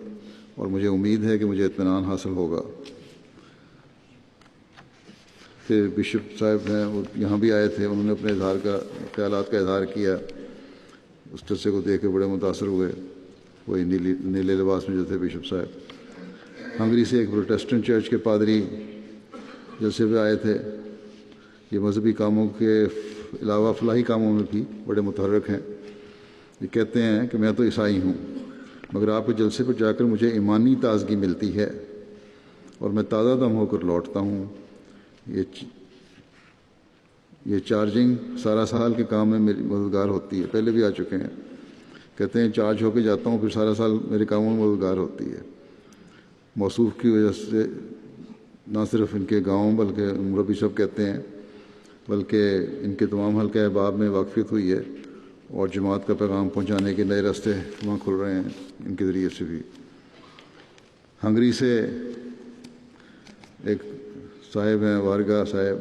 [SPEAKER 1] اور مجھے امید ہے کہ مجھے اطمینان حاصل ہوگا. پھر بشپ صاحب ہیں، وہ یہاں بھی آئے تھے. انہوں نے اپنے خیالات کا اظہار کیا. اس جلسے کو دیکھ کے بڑے متاثر ہوئے. وہی نیلے لباس میں جو تھے بشپ صاحب. ہنگری سے ایک پروٹیسٹنٹ چرچ کے پادری جلسے پہ آئے تھے. یہ مذہبی کاموں کے علاوہ فلاحی کاموں میں بھی بڑے متحرک ہیں. یہ کہتے ہیں کہ میں تو عیسائی ہوں مگر آپ کے جلسے پر جا کر مجھے ایمانی تازگی ملتی ہے اور میں تازہ دم ہو کر لوٹتا ہوں. یہ چارجنگ سارا سال کے کام میں میری مددگار ہوتی ہے. پہلے بھی آ چکے ہیں. کہتے ہیں چارج ہو کے جاتا ہوں پھر سارا سال میرے کاموں میں مددگار ہوتی ہے. موصوف کی وجہ سے نہ صرف ان کے گاؤں بلکہ مربی صاحب کہتے ہیں بلکہ ان کے تمام حلقہ احباب میں واقفیت ہوئی ہے اور جماعت کا پیغام پہنچانے کے نئے راستے وہاں کھل رہے ہیں ان کے ذریعے سے بھی. ہنگری سے ایک صاحب ہیں وارگا صاحب،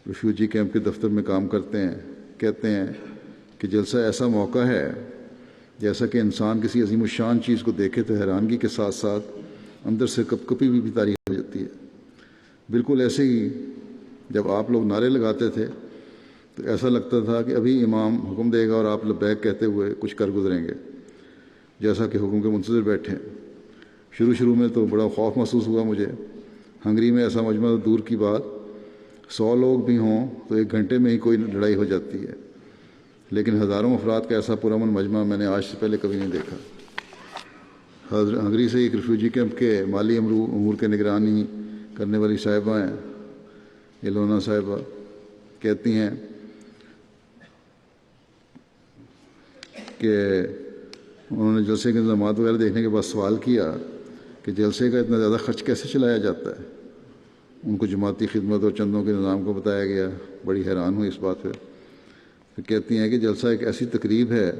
[SPEAKER 1] ریفیوجی کیمپ کے دفتر میں کام کرتے ہیں. کہتے ہیں کہ جلسہ ایسا موقع ہے جیسا کہ انسان کسی عظیم الشان چیز کو دیکھے تو حیرانگی کے ساتھ ساتھ اندر سے کپ کپی بھی تاریخ ہو جاتی ہے. بالکل ایسے ہی جب آپ لوگ نعرے لگاتے تھے تو ایسا لگتا تھا کہ ابھی امام حکم دے گا اور آپ لبیک کہتے ہوئے کچھ کر گزریں گے، جیسا کہ حکم کے منتظر بیٹھے. شروع میں تو بڑا خوف محسوس ہوا مجھے. ہنگری میں ایسا مجمع تو دور کی بات، 100 لوگ بھی ہوں تو 1 گھنٹے میں ہی کوئی لڑائی ہو جاتی ہے، لیکن ہزاروں افراد کا ایسا پرامن مجمع میں نے آج سے پہلے کبھی نہیں دیکھا. ہنگری سے ایک ریفیوجی کیمپ کے مالی امور کے نگرانی کرنے والی صاحبہ ہیں ایلونا صاحبہ. کہتی ہیں کہ انہوں نے جلسے کے انتظامات وغیرہ دیکھنے کے بعد سوال کیا کہ جلسے کا اتنا زیادہ خرچ کیسے چلایا جاتا ہے. ان کو جماعتی خدمت اور چندوں کے نظام کو بتایا گیا. بڑی حیران ہوئی اس بات پہ. پھر کہتی ہیں کہ جلسہ ایک ایسی تقریب ہے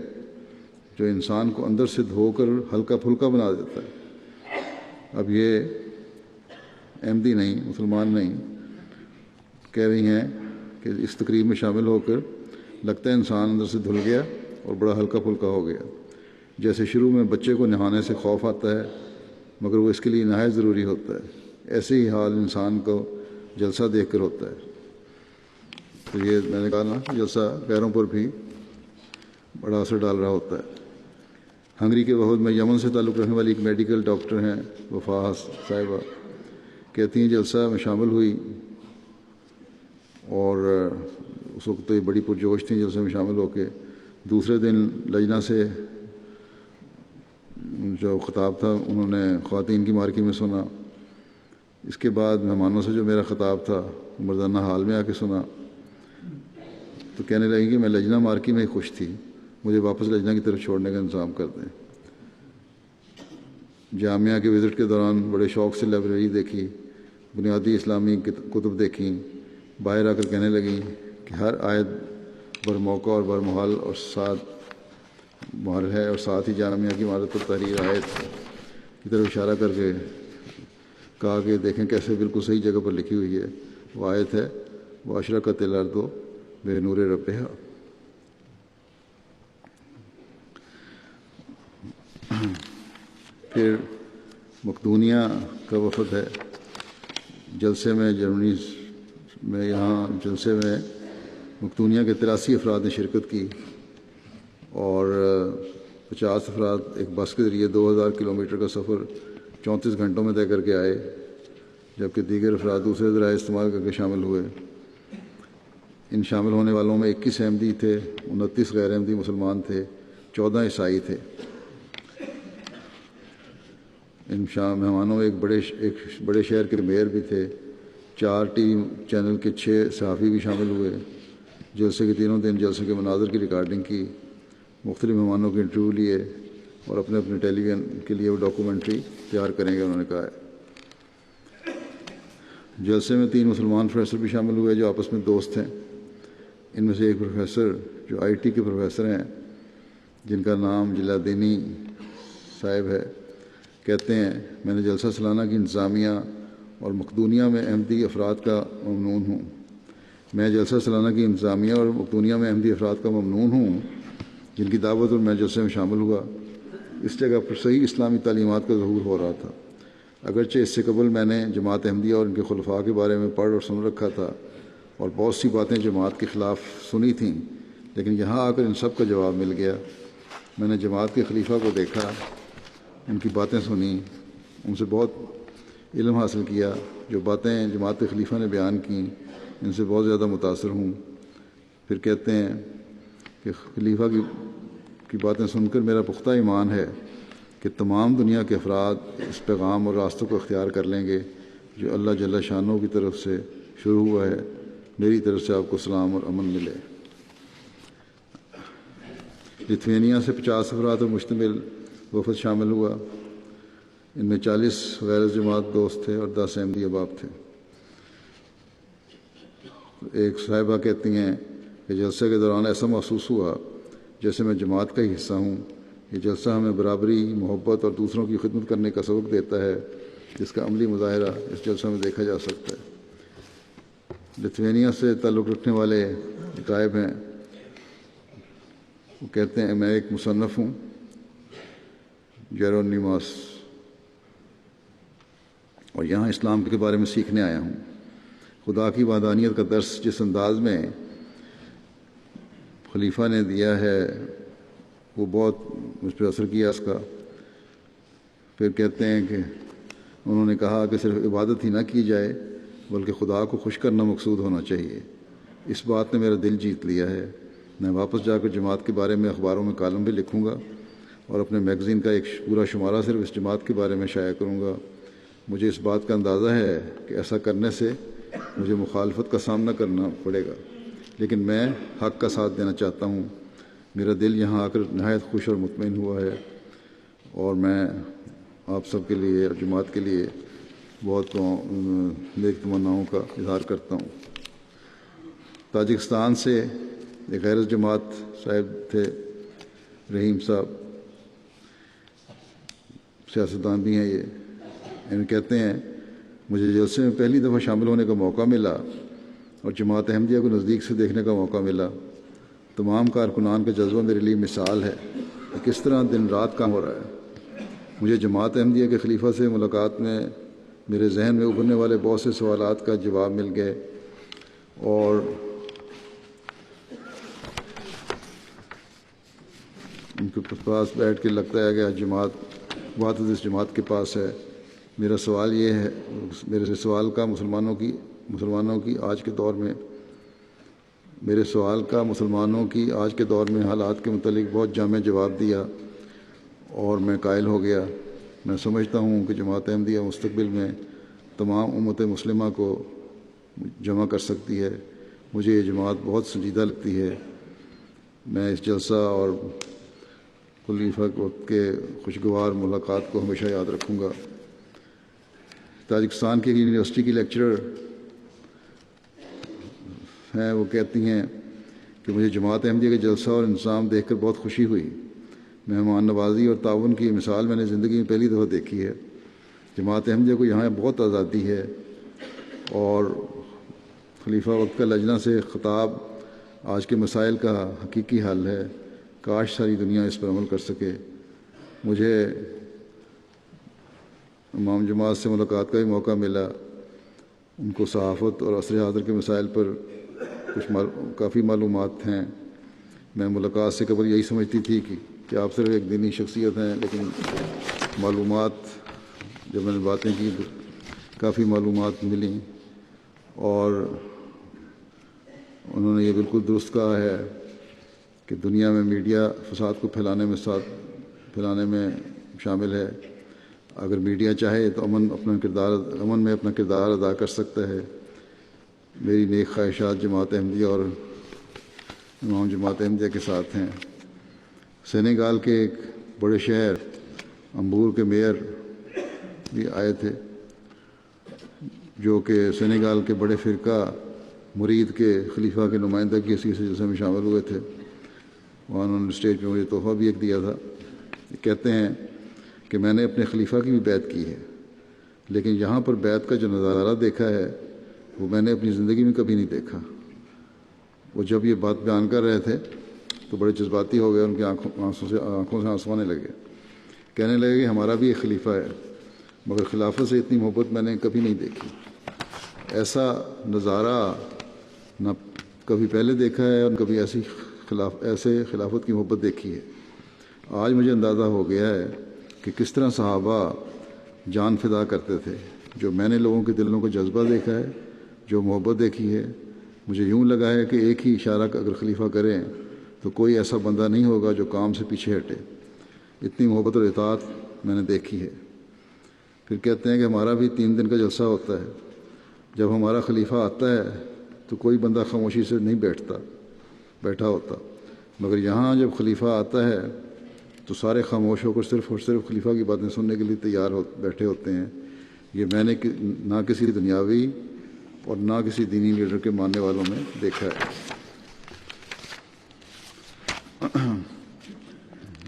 [SPEAKER 1] جو انسان کو اندر سے دھو کر ہلکا پھلکا بنا دیتا ہے. اب یہ احمدی نہیں، مسلمان نہیں، کہہ رہی ہیں کہ اس تقریب میں شامل ہو کر لگتا ہے انسان اندر سے دھل گیا اور بڑا ہلکا پھلکا ہو گیا. جیسے شروع میں بچے کو نہانے سے خوف آتا ہے مگر وہ اس کے لیے نہایت ضروری ہوتا ہے، ایسے ہی حال انسان کو جلسہ دیکھ کر ہوتا ہے. تو یہ میں نے کہا نا، جلسہ پیروں پر بھی بڑا اثر ڈال رہا ہوتا ہے. ہنگری کے وفد میں یمن سے تعلق رکھنے والی ایک میڈیکل ڈاکٹر ہیں وفا صاحبہ، کہتی ہیں جلسہ میں شامل ہوئی اور اس وقت تو یہ بڑی پرجوش تھیں جلسے میں شامل ہو کے. دوسرے دن لجنہ سے جو خطاب تھا انہوں نے خواتین کی مارکی میں سنا. اس کے بعد مہمانوں سے جو میرا خطاب تھا مردانہ حال میں آ کے سنا. تو کہنے لگی کہ میں لجنہ مارکی میں ہی خوش تھی، مجھے واپس لجنہ کی طرف چھوڑنے کا انتظام کر دیں. جامعہ کے وزٹ کے دوران بڑے شوق سے لائبریری دیکھی، بنیادی اسلامی کتب دیکھیں. باہر آ کر کہنے لگیں کہ ہر آیت بر موقع اور بر محال اور ساتھ محل ہے، اور ساتھ ہی جامعہ کی عمارت اور تحریر آیت کی طرف اشارہ کر کے کہا کہ دیکھیں کیسے بالکل صحیح جگہ پر لکھی ہوئی ہے. وہ آیت ہے وَأَشْرَقَتِ الْأَرْضُ بِنُورِ رَبِّهَا. پھر مقدونیہ کا وفد ہے. جلسے میں جرمنی میں، یہاں جلسے میں مقدونیہ کے 83 افراد نے شرکت کی اور 50 افراد ایک بس کے ذریعے 2000 کلومیٹر کا سفر 34 گھنٹوں میں طے کر کے آئے، جبکہ دیگر افراد دوسرے ذرائع استعمال کر کے شامل ہوئے. ان شامل ہونے والوں میں 21 احمدی تھے، 29 غیر احمدی مسلمان تھے، 14 عیسائی تھے. ان مہمانوں میں ایک بڑے شہر کے میئر بھی تھے. 4 ٹی وی چینل کے 6 صحافی بھی شامل ہوئے. جلسے کے تینوں دن جلسے کے مناظر کی ریکارڈنگ کی، مختلف مہمانوں کے انٹرویو لیے اور اپنے ٹیلی ویژن کے لیے وہ ڈاکومنٹری تیار کریں گے، انہوں نے کہا ہے. جلسے میں 3 مسلمان پروفیسر بھی شامل ہوئے جو آپس میں دوست ہیں. ان میں سے ایک پروفیسر جو IT کے پروفیسر ہیں، جن کا نام جلالدینی صاحب ہے، کہتے ہیں میں نے جلسہ سالانہ کی انتظامیہ اور مقدونیہ میں احمدی افراد کا ممنون ہوں. میں جلسہ سالانہ کی انتظامیہ اور مقدونیہ میں احمدی افراد کا ممنون ہوں جن کی دعوت اور میں جلسے میں شامل ہوا. اس جگہ پر صحیح اسلامی تعلیمات کا ظہور ہو رہا تھا. اگرچہ اس سے قبل میں نے جماعت احمدیہ اور ان کے خلفاء کے بارے میں پڑھ اور سن رکھا تھا اور بہت سی باتیں جماعت کے خلاف سنی تھیں، لیکن یہاں آ کر ان سب کا جواب مل گیا. میں نے جماعت کے خلیفہ کو دیکھا، ان کی باتیں سنی، ان سے بہت علم حاصل کیا. جو باتیں جماعت کے خلیفہ نے بیان کیں ان سے بہت زیادہ متاثر ہوں. پھر کہتے ہیں کہ خلیفہ کی باتیں سن کر میرا پختہ ایمان ہے کہ تمام دنیا کے افراد اس پیغام اور راستوں کو اختیار کر لیں گے جو اللہ جل شانہ کی طرف سے شروع ہوا ہے. میری طرف سے آپ کو سلام اور امن ملے. لتھوینیا سے 50 افراد اور مشتمل وفد شامل ہوا. ان میں 40 غیر جماعت دوست تھے اور 10 احمدی احباب تھے. ایک صاحبہ کہتی ہیں کہ جلسے کے دوران ایسا محسوس ہوا جیسے میں جماعت کا ہی حصہ ہوں. یہ جلسہ ہمیں برابری، محبت اور دوسروں کی خدمت کرنے کا سبق دیتا ہے، جس کا عملی مظاہرہ اس جلسہ میں دیکھا جا سکتا ہے. لتھوینیا سے تعلق رکھنے والے غائب ہیں. وہ کہتے ہیں میں ایک مصنف ہوں، جیرونیماس، اور یہاں اسلام کے بارے میں سیکھنے آیا ہوں. خدا کی وحدانیت کا درس جس انداز میں خلیفہ نے دیا ہے وہ بہت مجھ پہ اثر کیا اس کا. پھر کہتے ہیں کہ انہوں نے کہا کہ صرف عبادت ہی نہ کی جائے بلکہ خدا کو خوش کرنا مقصود ہونا چاہیے. اس بات نے میرا دل جیت لیا ہے. میں واپس جا کر جماعت کے بارے میں اخباروں میں کالم بھی لکھوں گا اور اپنے میگزین کا ایک پورا شمارہ صرف اس جماعت کے بارے میں شائع کروں گا. مجھے اس بات کا اندازہ ہے کہ ایسا کرنے سے مجھے مخالفت کا سامنا کرنا پڑے گا، لیکن میں حق کا ساتھ دینا چاہتا ہوں. میرا دل یہاں آ کر نہایت خوش اور مطمئن ہوا ہے، اور میں آپ سب کے لیے اور جماعت کے لیے بہت نیک تمناؤں کا اظہار کرتا ہوں۔ تاجکستان سے ایک غیر جماعت صاحب تھے، رحیم صاحب، سیاستدان بھی ہیں یہ کہتے ہیں مجھے جلسے میں پہلی دفعہ شامل ہونے کا موقع ملا اور جماعت احمدیہ کو نزدیک سے دیکھنے کا موقع ملا۔ تمام کارکنان کا جذبہ میرے لیے مثال ہے کہ کس طرح دن رات کام ہو رہا ہے۔ مجھے جماعت احمدیہ کے خلیفہ سے ملاقات میں میرے ذہن میں ابھرنے والے بہت سے سوالات کا جواب مل گئے، اور ان کے پاس بیٹھ کے لگتا ہے کہ بات اس جماعت کے پاس ہے۔ میرا سوال یہ ہے، میرے سوال کا مسلمانوں کی آج کے دور میں حالات کے متعلق بہت جامع جواب دیا، اور میں قائل ہو گیا۔ میں سمجھتا ہوں کہ جماعت احمدیہ مستقبل میں تمام امت مسلمہ کو جمع کر سکتی ہے۔ مجھے یہ جماعت بہت سنجیدہ لگتی ہے۔ میں اس جلسہ اور خلیفہ وقت کے خوشگوار ملاقات کو ہمیشہ یاد رکھوں گا۔ تاجکستان کی یونیورسٹی کی لیکچرر ہیں، وہ کہتی ہیں کہ مجھے جماعت احمدیہ کے جلسہ اور انتظام دیکھ کر بہت خوشی ہوئی۔ مہمان نوازی اور تعاون کی مثال میں نے زندگی میں پہلی دفعہ دیکھی ہے۔ جماعت احمدیہ کو یہاں بہت آزادی ہے، اور خلیفہ وقت کا لجنہ سے خطاب آج کے مسائل کا حقیقی حل ہے۔ کاش ساری دنیا اس پر عمل کر سکے۔ مجھے امام جماعت سے ملاقات کا بھی موقع ملا۔ ان کو صحافت اور عصر حاضر کے مسائل پر کافی معلومات ہیں۔ میں ملاقات سے قبل یہی سمجھتی تھی کہ آپ صرف ایک دینی شخصیت ہیں، لیکن جب میں نے باتیں کی تو کافی معلومات ملیں، اور انہوں نے یہ بالکل درست کہا ہے کہ دنیا میں میڈیا فساد کو پھیلانے میں شامل ہے۔ اگر میڈیا چاہے تو امن میں اپنا کردار ادا کر سکتا ہے۔ میری نیک خواہشات جماعت احمدیہ اور امام جماعت احمدیہ کے ساتھ ہیں۔ سینیگال کے ایک بڑے شہر امبور کے میئر بھی آئے تھے، جو کہ سینیگال کے بڑے فرقہ مرید کے خلیفہ کے نمائندہ کی حیثیت سے جلسے میں شامل ہوئے تھے۔ وہاں انہوں نے اسٹیج پہ مجھے تحفہ بھی ایک دیا تھا۔ کہتے ہیں کہ میں نے اپنے خلیفہ کی بھی بیعت کی ہے، لیکن یہاں پر بیعت کا جو نظارہ دیکھا ہے وہ میں نے اپنی زندگی میں کبھی نہیں دیکھا۔ وہ جب یہ بات بیان کر رہے تھے تو بڑے جذباتی ہو گئے، ان کی آنکھوں سے آنسو آنے لگے۔ کہنے لگے کہ ہمارا بھی ایک خلیفہ ہے، مگر خلافت سے اتنی محبت میں نے کبھی نہیں دیکھی۔ ایسا نظارہ نہ کبھی پہلے دیکھا ہے اور کبھی ایسے خلافت کی محبت دیکھی ہے۔ آج مجھے اندازہ ہو گیا ہے کہ کس طرح صحابہ جان فدا کرتے تھے۔ جو میں نے لوگوں کے دلوں کو جذبہ دیکھا ہے، جو محبت دیکھی ہے، مجھے یوں لگا ہے کہ ایک ہی اشارہ اگر خلیفہ کریں تو کوئی ایسا بندہ نہیں ہوگا جو کام سے پیچھے ہٹے۔ اتنی محبت اور اطاعت میں نے دیکھی ہے۔ پھر کہتے ہیں کہ ہمارا بھی 3 دن کا جلسہ ہوتا ہے۔ جب ہمارا خلیفہ آتا ہے تو کوئی بندہ خاموشی سے نہیں بیٹھا ہوتا، مگر یہاں جب خلیفہ آتا ہے تو سارے خاموش ہو کر صرف اور صرف خلیفہ کی باتیں سننے کے لیے بیٹھے ہوتے ہیں۔ یہ میں نے نہ کسی دنیاوی اور نہ کسی دینی لیڈر کے ماننے والوں میں دیکھا ہے۔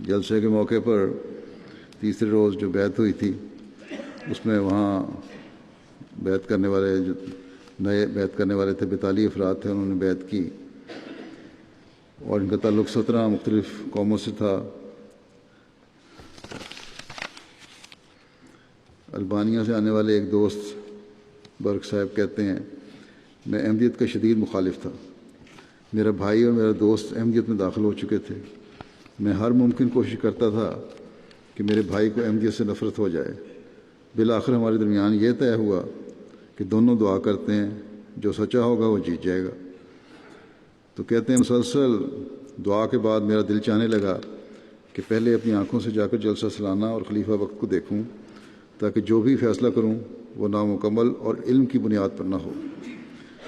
[SPEAKER 1] جلسے کے موقع پر تیسرے روز جو بیعت ہوئی تھی، اس میں وہاں بیعت کرنے والے تھے 42 افراد تھے، انہوں نے بیعت کی، اور ان کا تعلق 17 مختلف قوموں سے تھا۔ البانیہ سے آنے والے ایک دوست برق صاحب کہتے ہیں میں احمدیت کا شدید مخالف تھا۔ میرا بھائی اور میرا دوست احمدیت میں داخل ہو چکے تھے۔ میں ہر ممکن کوشش کرتا تھا کہ میرے بھائی کو احمدیت سے نفرت ہو جائے۔ بالآخر ہمارے درمیان یہ طے ہوا کہ دونوں دعا کرتے ہیں، جو سچا ہوگا وہ جیت جائے گا۔ تو کہتے ہیں مسلسل دعا کے بعد میرا دل چاہنے لگا کہ پہلے اپنی آنکھوں سے جا کر جلسہ سالانہ اور خلیفہ وقت کو دیکھوں، تاکہ جو بھی فیصلہ کروں وہ نامکمل اور علم کی بنیاد پر نہ ہو۔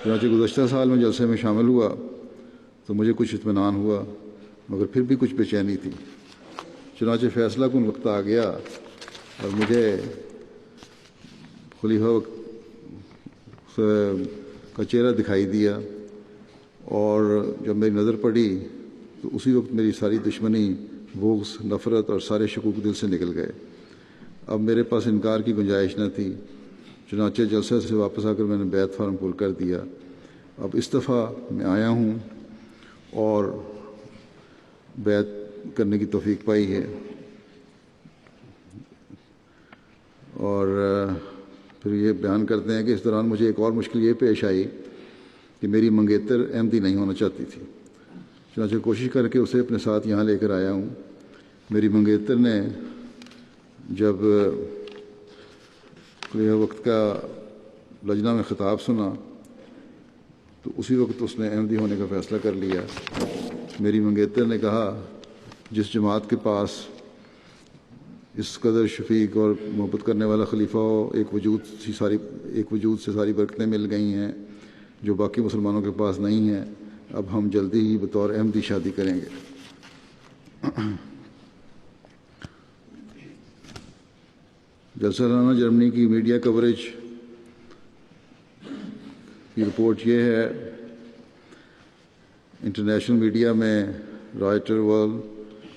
[SPEAKER 1] چنانچہ گزشتہ سال میں جلسے میں شامل ہوا تو مجھے کچھ اطمینان ہوا، مگر پھر بھی کچھ بے چینی تھی۔ چنانچہ فیصلہ کن وقت آ گیا اور مجھے خلیفہ کا چہرہ دکھائی دیا، اور جب میری نظر پڑی تو اسی وقت میری ساری دشمنی، بغض، نفرت اور سارے شکوک دل سے نکل گئے۔ اب میرے پاس انکار کی گنجائش نہ تھی۔ چنانچہ جلسہ سے واپس آ کر میں نے بیعت فارم پُر کر دیا۔ اب اس دفعہ میں آیا ہوں اور بیعت کرنے کی توفیق پائی ہے۔ اور پھر یہ بیان کرتے ہیں کہ اس دوران مجھے ایک اور مشکل یہ پیش آئی کہ میری منگیتر احمدی نہیں ہونا چاہتی تھی۔ چنانچہ کوشش کر کے اسے اپنے ساتھ یہاں لے کر آیا ہوں۔ میری منگیتر نے جب وقت کا لجنہ میں خطاب سنا تو اسی وقت اس نے احمدی ہونے کا فیصلہ کر لیا۔ میری منگیتر نے کہا، جس جماعت کے پاس اس قدر شفیق اور محبت کرنے والا خلیفہ ہو، ایک وجود سے ساری برکتیں مل گئی ہیں جو باقی مسلمانوں کے پاس نہیں ہیں۔ اب ہم جلدی ہی بطور احمدی شادی کریں گے۔ جلسہ سالانہ جرمنی کی میڈیا کوریج کی رپورٹ یہ ہے۔ انٹرنیشنل میڈیا میں writer world,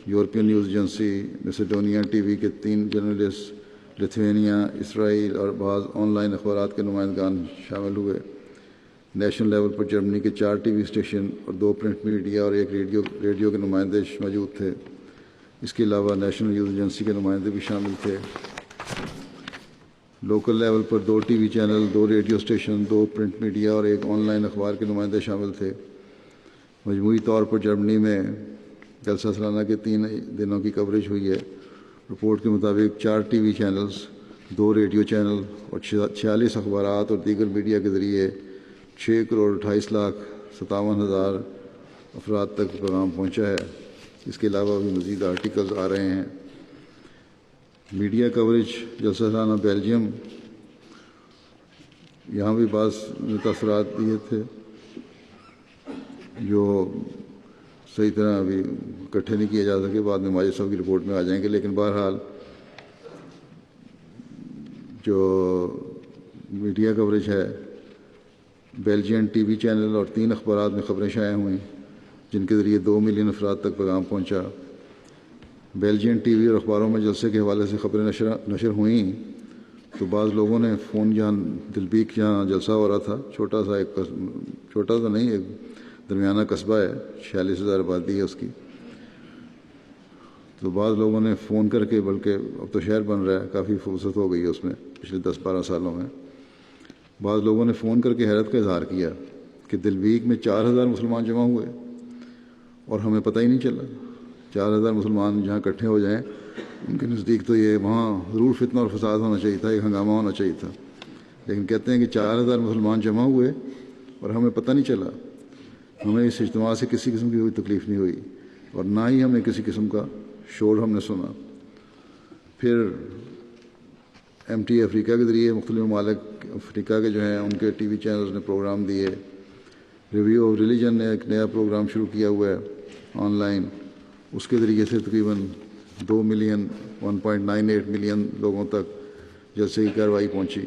[SPEAKER 1] European news agency, Macedonia T V کے 3 جرنلسٹ، لتھوینیا، اسرائیل اور بعض آن لائن اخبارات کے نمائندگان شامل ہوئے۔ نیشنل لیول پر جرمنی کے 4 ٹی وی اسٹیشن اور 2 پرنٹ میڈیا اور 1 ریڈیو کے نمائندے موجود تھے۔ اس کے علاوہ نیشنل نیوز ایجنسی کے نمائندے بھی شامل تھے۔ لوکل لیول پر 2 T V channel, 2 radio station, 2 print media اور 1 آن لائن اخبار کے نمائندے شامل تھے۔ مجموعی طور پر جرمنی میں جلسہ سالانہ کے 3 دنوں کی کوریج ہوئی ہے۔ رپورٹ کے مطابق 4 T V channels, 2 radio channel اور 46 اخبارات اور دیگر میڈیا کے ذریعے 6,28,57,000 افراد تک پیغام پہنچا ہے۔ اس کے علاوہ بھی مزید آرٹیکلز آ رہے ہیں۔ میڈیا کوریج جلسہ سالانہ بیلجیم، یہاں بھی بعض تاثرات دیے تھے جو صحیح طرح ابھی اکٹھے نہیں کیے جا سکے، بعد میں ماجد صاحب کی رپورٹ میں آ جائیں گے، لیکن بہرحال جو میڈیا کوریج ہے، بیلجین ٹی وی چینل اور 3 اخبارات میں خبریں شائع ہوئیں جن کے ذریعے 2 ملین افراد تک پیغام پہنچا۔ بیلجین ٹی وی اور اخباروں میں جلسے کے حوالے سے خبریں نشر ہوئیں تو بعض لوگوں نے فون جہاں دلبیک جہاں جلسہ ہو رہا تھا، چھوٹا تو نہیں، ایک درمیانہ قصبہ ہے، 46,000 آبادی ہے اس کی، تو بعض لوگوں نے فون کر کے، بلکہ اب تو شہر بن رہا ہے، کافی فرصت ہو گئی ہے اس میں پچھلے 10-12 سالوں میں، بعض لوگوں نے فون کر کے حیرت کا اظہار کیا کہ دلبیک میں 4,000 مسلمان جمع ہوئے اور ہمیں پتہ ہی نہیں چلا۔ 4,000 مسلمان جہاں اکٹھے ہو جائیں، ان کے نزدیک تو یہ وہاں ضرور فتنہ اور فساد ہونا چاہیے تھا، ایک ہنگامہ ہونا چاہیے تھا، لیکن کہتے ہیں کہ 4,000 مسلمان جمع ہوئے اور ہمیں پتہ نہیں چلا۔ ہمیں اس اجتماع سے کسی قسم کی کوئی تکلیف نہیں ہوئی اور نہ ہی ہمیں کسی قسم کا شور ہم نے سنا۔ پھر MT افریقہ کے ذریعے مختلف ممالک افریقہ کے جو ہیں ان کے ٹی وی چینلز نے پروگرام دیے۔ ریویو آف ریلیجن نے ایک نیا پروگرام شروع کیا ہوا ہے آن لائن، اس کے ذریعے سے تقریباً 1.98 ملین لوگوں تک جلسے کی کارروائی پہنچی۔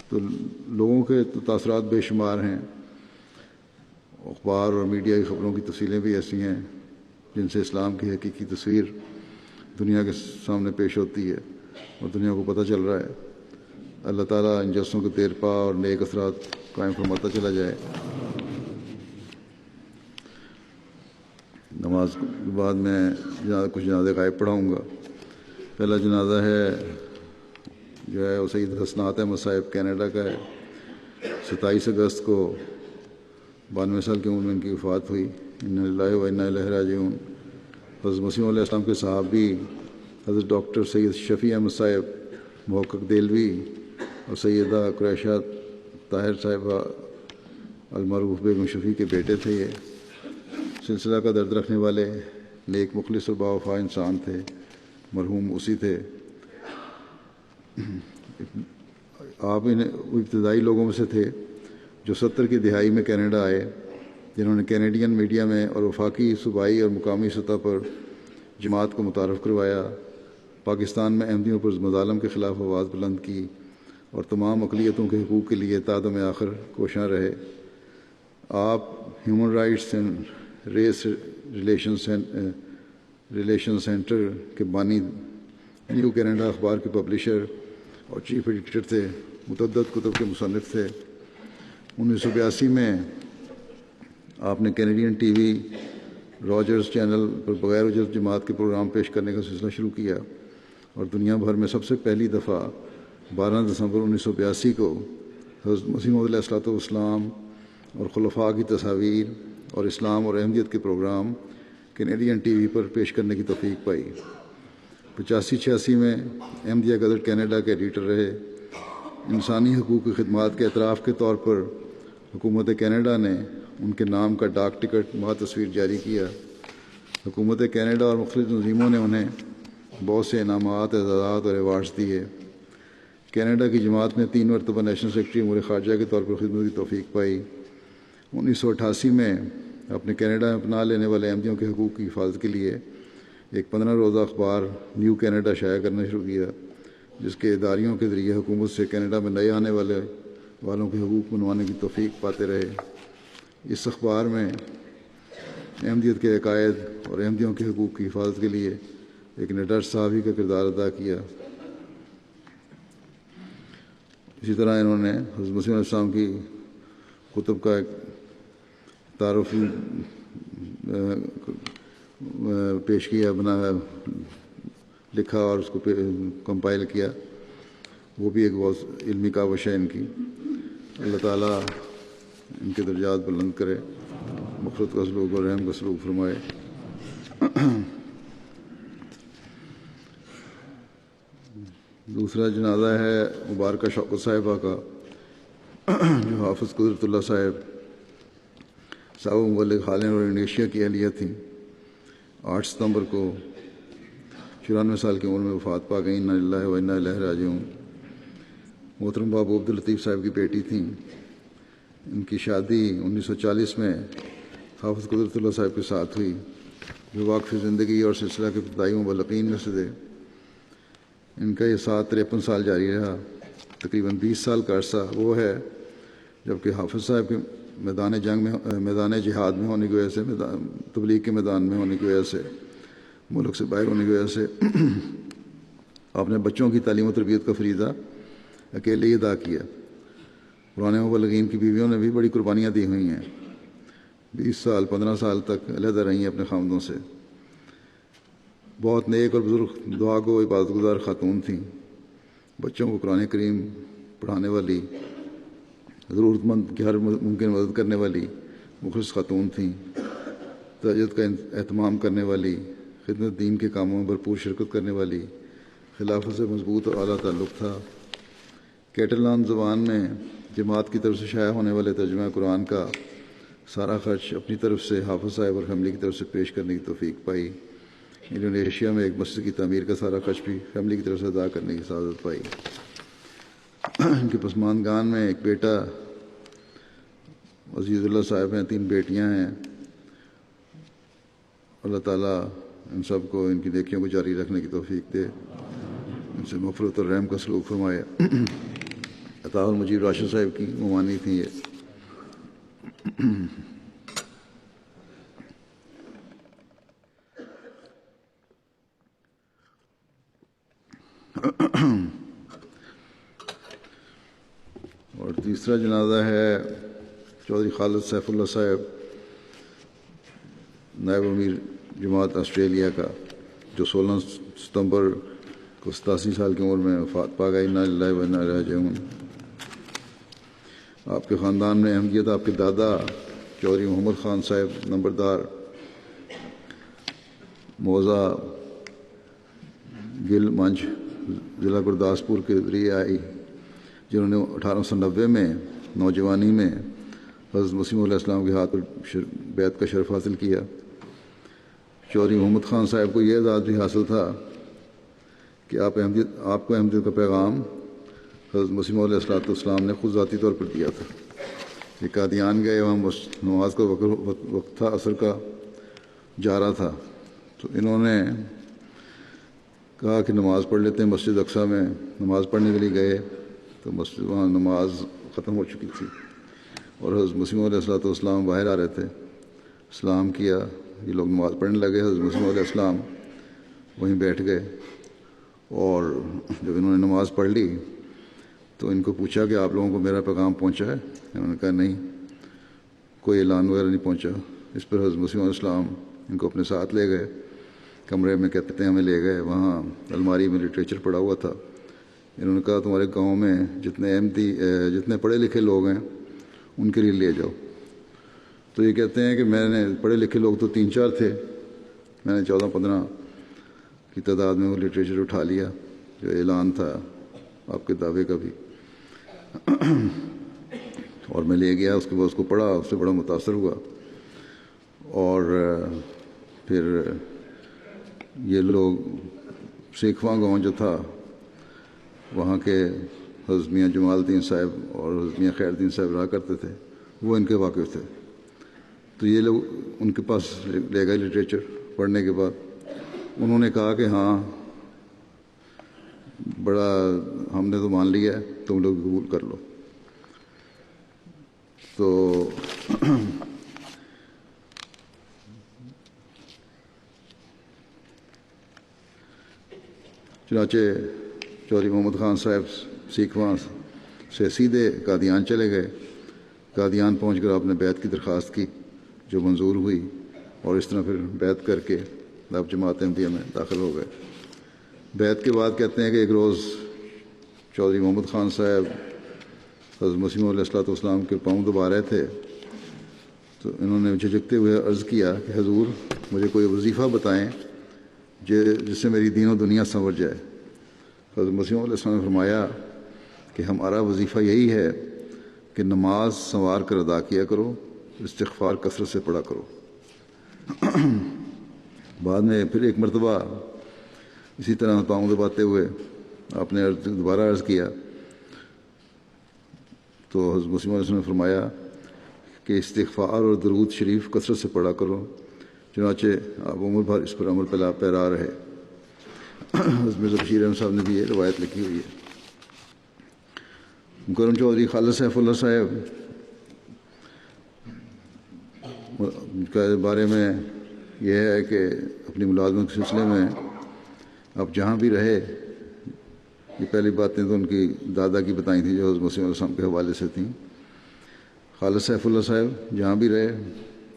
[SPEAKER 1] تو لوگوں کے تاثرات بے شمار ہیں۔ اخبار اور میڈیا کی خبروں کی تفصیلیں بھی ایسی ہیں جن سے اسلام کی حقیقی تصویر دنیا کے سامنے پیش ہوتی ہے اور دنیا کو پتہ چل رہا ہے۔ اللہ تعالیٰ ان جلسوں کو دیر پا اور نیک اثرات قائم فرماتا چلا جائے۔ نماز کے بعد میں کچھ جنازے غائب پڑھاؤں گا۔ پہلا جنازہ ہے جو ہے وہ سید حسنات احمد صاحب کینیڈا کا ہے۔ 27 اگست کو 92 سال کی عمر میں ان کی وفات ہوئی۔ انا للہ و انا الیہ راجعون۔ حضرت مسیح علیہ السلام کے صحابی حضرت ڈاکٹر سید شفیع احمد صاحب محقق دہلوی اور سیدہ قریشہ طاہر صاحبہ المعروف بیگم شفیع کے بیٹے تھے۔ یہ سلسلہ کا درد رکھنے والے نیک مخلص اور باوفا انسان تھے، مرحوم اسی تھے۔ آپ ان ابتدائی لوگوں میں سے تھے جو 70 کی دہائی میں کینیڈا آئے جنہوں نے کینیڈین میڈیا میں اور وفاقی صوبائی اور مقامی سطح پر جماعت کو متعارف کروایا، پاکستان میں احمدیوں پر مظالم کے خلاف آواز بلند کی اور تمام اقلیتوں کے حقوق کے لیے تا دم آخر کوشاں رہے۔ آپ human rights and race relation centre کے بانی، نیو کینیڈا اخبار کے پبلشر اور چیف ایڈیٹر تھے، متعدد کتب کے مصنف تھے۔ 1982 میں آپ نے Canadian T V Rogers channel پر بغیر اجرت جماعت کے پروگرام پیش کرنے کا سلسلہ شروع کیا اور دنیا بھر میں سب سے پہلی دفعہ 12 دسمبر 1982 کو حضرت مسیح موعود علیہ الصلوۃ والسلام اور خلفاء کی تصاویر اور اسلام اور احمدیت کے پروگرام کینیڈین ٹی وی پر پیش کرنے کی توفیق پائی۔ 85-86 میں احمدیہ گزٹ کینیڈا کے ایڈیٹر رہے۔ انسانی حقوق کی خدمات کے اعتراف کے طور پر حکومت کینیڈا نے ان کے نام کا ڈاک ٹکٹ ماہ تصویر جاری کیا۔ حکومت کینیڈا اور مختلف تنظیموں نے انہیں بہت سے انعامات، اعزازات اور ایوارڈز دیے۔ کینیڈا کی جماعت میں 3 مرتبہ نیشنل سیکرٹری امور خارجہ کے طور پر خدمت کی توفیق پائی۔ 1988 میں اپنے کینیڈا میں پناہ لینے والے احمدیوں کے حقوق کی حفاظت کے لیے ایک 15 روزہ اخبار نیو کینیڈا شائع کرنا شروع کیا، جس کے اداریوں کے ذریعے حکومت سے کینیڈا میں نئے آنے والوں کے حقوق منوانے کی توفیق پاتے رہے۔ اس اخبار میں احمدیت کے عقائد اور احمدیوں کے حقوق کی حفاظت کے لیے ایک نڈر صحافی کا کردار ادا کیا۔ اسی طرح انہوں نے حضرت مسیح علیہ السلام کی کتب کا ایک تعارف پیش کیا، لکھا اور اس کو کمپائل کیا۔ وہ بھی ایک بہت علمی کاوش ہے ان کی۔ اللہ تعالیٰ ان کے درجات بلند کرے، مغفرت کا سلوک اور رحم کا سلوک فرمائے۔ دوسرا جنازہ ہے مبارکہ شوکت صاحبہ کا، جو حافظ قدرت اللہ صاحب مبلغ ہالینڈ اور انڈونیشیا کی اہلیہ تھیں۔ 8 ستمبر کو 94 سال کی عمر میں وفات پا گئیں۔ انا للہ و انا الیہ راجعون۔ محترم بابو عبداللطیف صاحب کی بیٹی تھیں۔ ان کی شادی 1940 میں حافظ قدرت اللہ صاحب کے ساتھ ہوئی، جو واقف زندگی اور سلسلہ کے ابتدائی مبلغین میں سے تھے۔ ان کا یہ ساتھ 53 سال جاری رہا۔ تقریباً 20 سال کا عرصہ وہ ہے جبکہ حافظ صاحب کے میدان جہاد میں ہونے کی وجہ سے، تبلیغ کے میدان میں ہونے کی وجہ سے، ملک سے باہر ہونے کی وجہ سے آپ نے بچوں کی تعلیم و تربیت کا فریضہ اکیلے ہی ادا کیا۔ پرانے مبلغین کی بیویوں نے بھی بڑی قربانیاں دی ہوئی ہیں۔ 20 سال 15 سال تک علیحدہ رہی ہیں اپنے خاوندوں سے۔ بہت نیک اور بزرگ دعا گو عبادت گزار خاتون تھیں۔ بچوں کو قرآن کریم پڑھانے والی، ضرورت مند کی ہر ممکن مدد کرنے والی مخلص خاتون تھیں۔ تہجد کا اہتمام کرنے والی، خدمت دین کے کاموں میں بھرپور شرکت کرنے والی، خلافت سے مضبوط اور اعلیٰ تعلق تھا۔ کیٹلان زبان میں جماعت کی طرف سے شائع ہونے والے ترجمہ قرآن کا سارا خرچ اپنی طرف سے حافظ صاحب اور فیملی کی طرف سے پیش کرنے کی توفیق پائی۔ انڈونیشیا میں ایک مسجد کی تعمیر کا سارا خرچ بھی فیملی کی طرف سے ادا کرنے کی سعادت پائی۔ ان کے پسماندگان میں ایک بیٹا عزیز اللہ صاحب ہیں، 3 بیٹیاں ہیں۔ اللہ تعالیٰ ان سب کو ان کی نیکیوں کو جاری رکھنے کی توفیق دے، ان سے مغفرت اور رحم کا سلوک فرمائے۔ عطا المجید راشد صاحب کی ممانی تھیں یہ۔ اور تیسرا جنازہ ہے چودھری خالد سیف اللہ صاحب، نائب امیر جماعت آسٹریلیا کا، جو 16 ستمبر کو 87 سال کی عمر میں وفات پا گئی۔ انا للہ و انا الیہ راجعون۔ آپ کے خاندان میں احمدیت آپ کے دادا چودھری محمد خان صاحب نمبردار موضع گل منچ ضلع گرداسپور کے ذریعے آئی، جنہوں نے 1890 میں نوجوانی میں حضرت مسیح علیہ السلام کے ہاتھ پر بیعت کا شرف حاصل کیا۔ چودھری محمد خان صاحب کو یہ اعزاز بھی حاصل تھا کہ آپ کو احمدیت کا پیغام حضرت مسیح علیہ السلام نے خود ذاتی طور پر دیا تھا۔ کہ قادیان گئے، وہاں نماز کا وقت تھا، عصر کا جا رہا تھا، تو انہوں نے کہا کہ نماز پڑھ لیتے ہیں مسجد اقصیٰ میں۔ نماز پڑھنے کے لیے گئے تو مسجد وہاں نماز ختم ہو چکی تھی، اور حضرت مسیح علیہ السلام باہر آ رہے تھے۔ سلام کیا، یہ لوگ نماز پڑھنے لگے، حضرت مسیح علیہ السلام وہیں بیٹھ گئے، اور جب انہوں نے نماز پڑھ لی تو ان کو پوچھا کہ آپ لوگوں کو میرا پیغام پہنچا ہے؟ انہوں نے کہا نہیں، کوئی اعلان وغیرہ نہیں پہنچا۔ اس پر حضرت مسیح علیہ السلام ان کو اپنے ساتھ لے گئے کمرے میں، کہتے ہیں ہمیں لے گئے، وہاں الماری میں لٹریچر پڑا ہوا تھا۔ انہوں نے کہا تمہارے گاؤں میں جتنے پڑھے لکھے لوگ ہیں ان کے لیے لے جاؤ۔ تو یہ کہتے ہیں کہ میں نے پڑھے لکھے لوگ تو 3-4 تھے، میں نے 14-15 کی تعداد میں وہ لٹریچر اٹھا لیا جو اعلان تھا آپ کے دعوے کا بھی، اور میں لے گیا۔ اس کے بعد اس کو پڑھا، اس سے بڑا متاثر ہوا، اور پھر یہ لوگ سیکھواں گاؤں جو تھا وہاں کے حضرت میاں جمال الدین صاحب اور حضرت میاں خیر الدین صاحب رہا کرتے تھے، وہ ان کے واقف تھے۔ تو یہ لوگ ان کے پاس لے گئے لٹریچر پڑھنے کے بعد، انہوں نے کہا کہ ہاں بڑا ہم نے تو مان لیا ہے، تم لوگ قبول کر لو۔ تو چنانچہ چودھری محمد خان صاحب سیکھواں سے سیدھے قادیان چلے گئے۔ قادیان پہنچ کر آپ نے بیعت کی درخواست کی جو منظور ہوئی، اور اس طرح پھر بیعت کر کے آپ جماعت احمدیہ میں داخل ہو گئے۔ بیعت کے بعد کہتے ہیں کہ ایک روز چودھری محمد خان صاحب حضرت مسیح علیہ السلام کے پاؤں دبا رہے تھے، تو انہوں نے جھجکتے ہوئے عرض کیا کہ حضور مجھے کوئی وظیفہ بتائیں جس سے میری دین و دنیا سنور جائے۔ حضرت مسیح علیہ السلام نے فرمایا کہ ہمارا وظیفہ یہی ہے کہ نماز سنوار کر ادا کیا کرو، استغفار کثرت سے پڑھا کرو۔ بعد میں پھر ایک مرتبہ اسی طرح پاؤں دباتے ہوئے آپ نے دوبارہ عرض کیا، تو حضرت مسیح علیہ السلام نے فرمایا کہ استغفار اور درود شریف کثرت سے پڑھا کرو۔ چنانچہ آپ عمر بھر اس پر عمل پیرا رہے۔ حضرت مرزا بشیر احمد صاحب نے بھی یہ روایت لکھی ہوئی ہے۔ مکرم چودھری خالد سیف اللہ صاحب کے بارے میں یہ ہے کہ اپنی ملازمت کے سلسلے میں اب جہاں بھی رہے، یہ پہلی باتیں تو ان کی دادا کی بتائی تھیں جو حضرت مسیح علیہ السلام کے حوالے سے تھیں۔ خالد سیف اللہ صاحب جہاں بھی رہے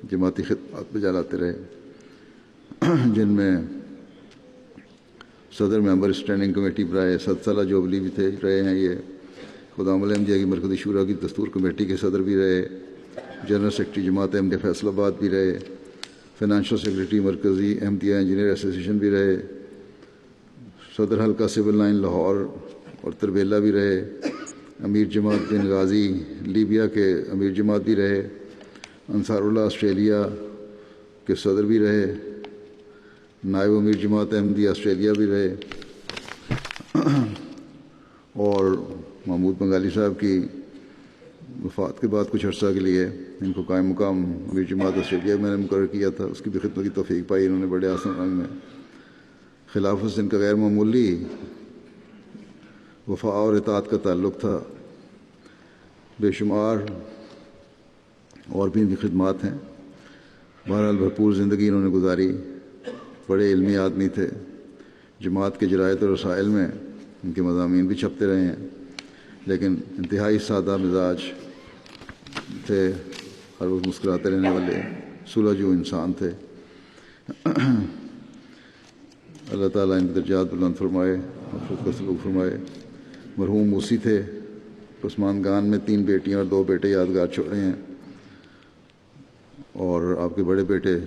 [SPEAKER 1] جماعتی خدمات پہ جلاتے رہے، جن میں صدر ممبر اسٹینڈنگ کمیٹی برائے 7 سالہ جوبلی بھی تھے رہے ہیں، یہ خدام احمدیہ کی مرکزی شورا کی دستور کمیٹی کے صدر بھی رہے، جنرل سیکرٹری جماعت احمدیہ فیصل آباد بھی رہے، فائنانشل سیکرٹری مرکزی احمدیہ انجینئر ایسوسیشن بھی رہے، صدر حلقہ سول لائن لاہور اور تربیلا بھی رہے، امیر جماعت بنغازی لیبیا کے امیر جماعت بھی رہے، انصار اللہ آسٹریلیا کے صدر بھی رہے، نائب امیر جماعت احمدیہ آسٹریلیا بھی رہے، اور محمود بنگالی صاحب کی وفات کے بعد کچھ عرصہ کے لیے ان کو قائم مقام امیر جماعت آسٹریلیا میں نے مقرر کیا تھا، اس کی بھی خدمت کی توفیق پائی انہوں نے بڑے آسان رنگ میں۔ خلافت سے ان کا غیر معمولی وفا اور اطاعت کا تعلق تھا، بے شمار اور بھی ان کی خدمات ہیں۔ بہرحال بھرپور زندگی انہوں نے گزاری، بڑے علمی آدمی تھے، جماعت کے جرائد اور رسائل میں ان کے مضامین بھی چھپتے رہے ہیں، لیکن انتہائی سادہ مزاج تھے، ہر روز مسکراتے رہنے والے صلح جو انسان تھے۔ اللہ تعالیٰ ان کے درجات بلند فرمائے، مغفرت کا سلوک فرمائے۔ مرحوم موسی تھے، عثمان میں 3 بیٹیاں اور 2 بیٹے یادگار چھوڑے ہیں، اور آپ کے بڑے بیٹے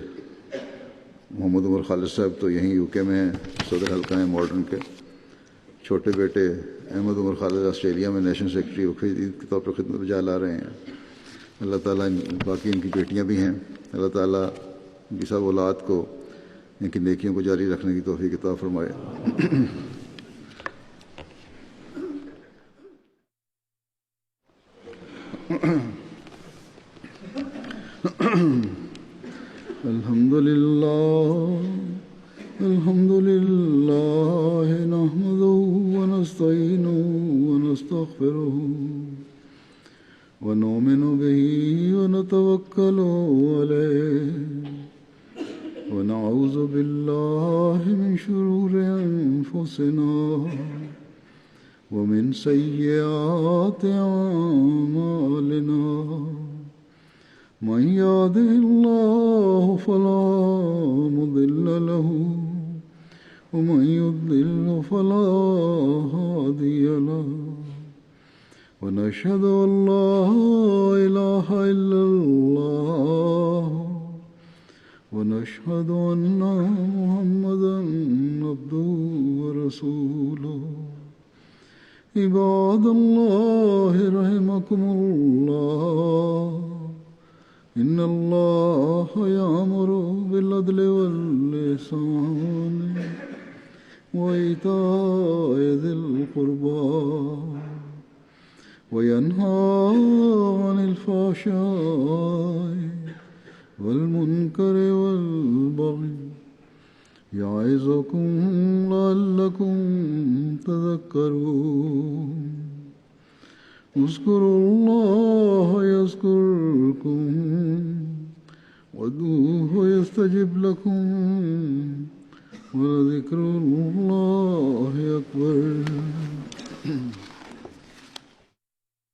[SPEAKER 1] محمد عمر خالد صاحب تو یہیں UK میں ہیں، صدر حلقہ ہیں ماڈرن کے۔ چھوٹے بیٹے احمد عمر خالد آسٹریلیا میں نیشنل سیکرٹری وقف جدید کے طور پر خدمت بجا لا رہے ہیں۔ اللہ تعالیٰ باقی ان کی بیٹیاں بھی ہیں، اللہ تعالیٰ ان کی سب اولاد کو ان کی نیکیوں کو جاری رکھنے کی توفیق عطا فرمائے۔ الحمد لله الحمد لله نحمده ونستعينه ونستغفره ونؤمن به ونتوكل عليه ونعوذ بالله من شرور أنفسنا ومن سيئات أعمالنا من يهده الله فلا مضل له ومن يضلل فلا هادي له ونشهد أن لا إله إلا الله ونشهد أن محمدا عبده ورسوله عباد الله رحمكم الله إن الله يأمر بالعدل والإحسان وإيتاء ذي القربى وينهى عن الفحشاء والمنكر والبغي يعظكم لعلكم تذكرون اذكروا الله يذكركم وادعوه يستجب لكم ولذكر الله أكبر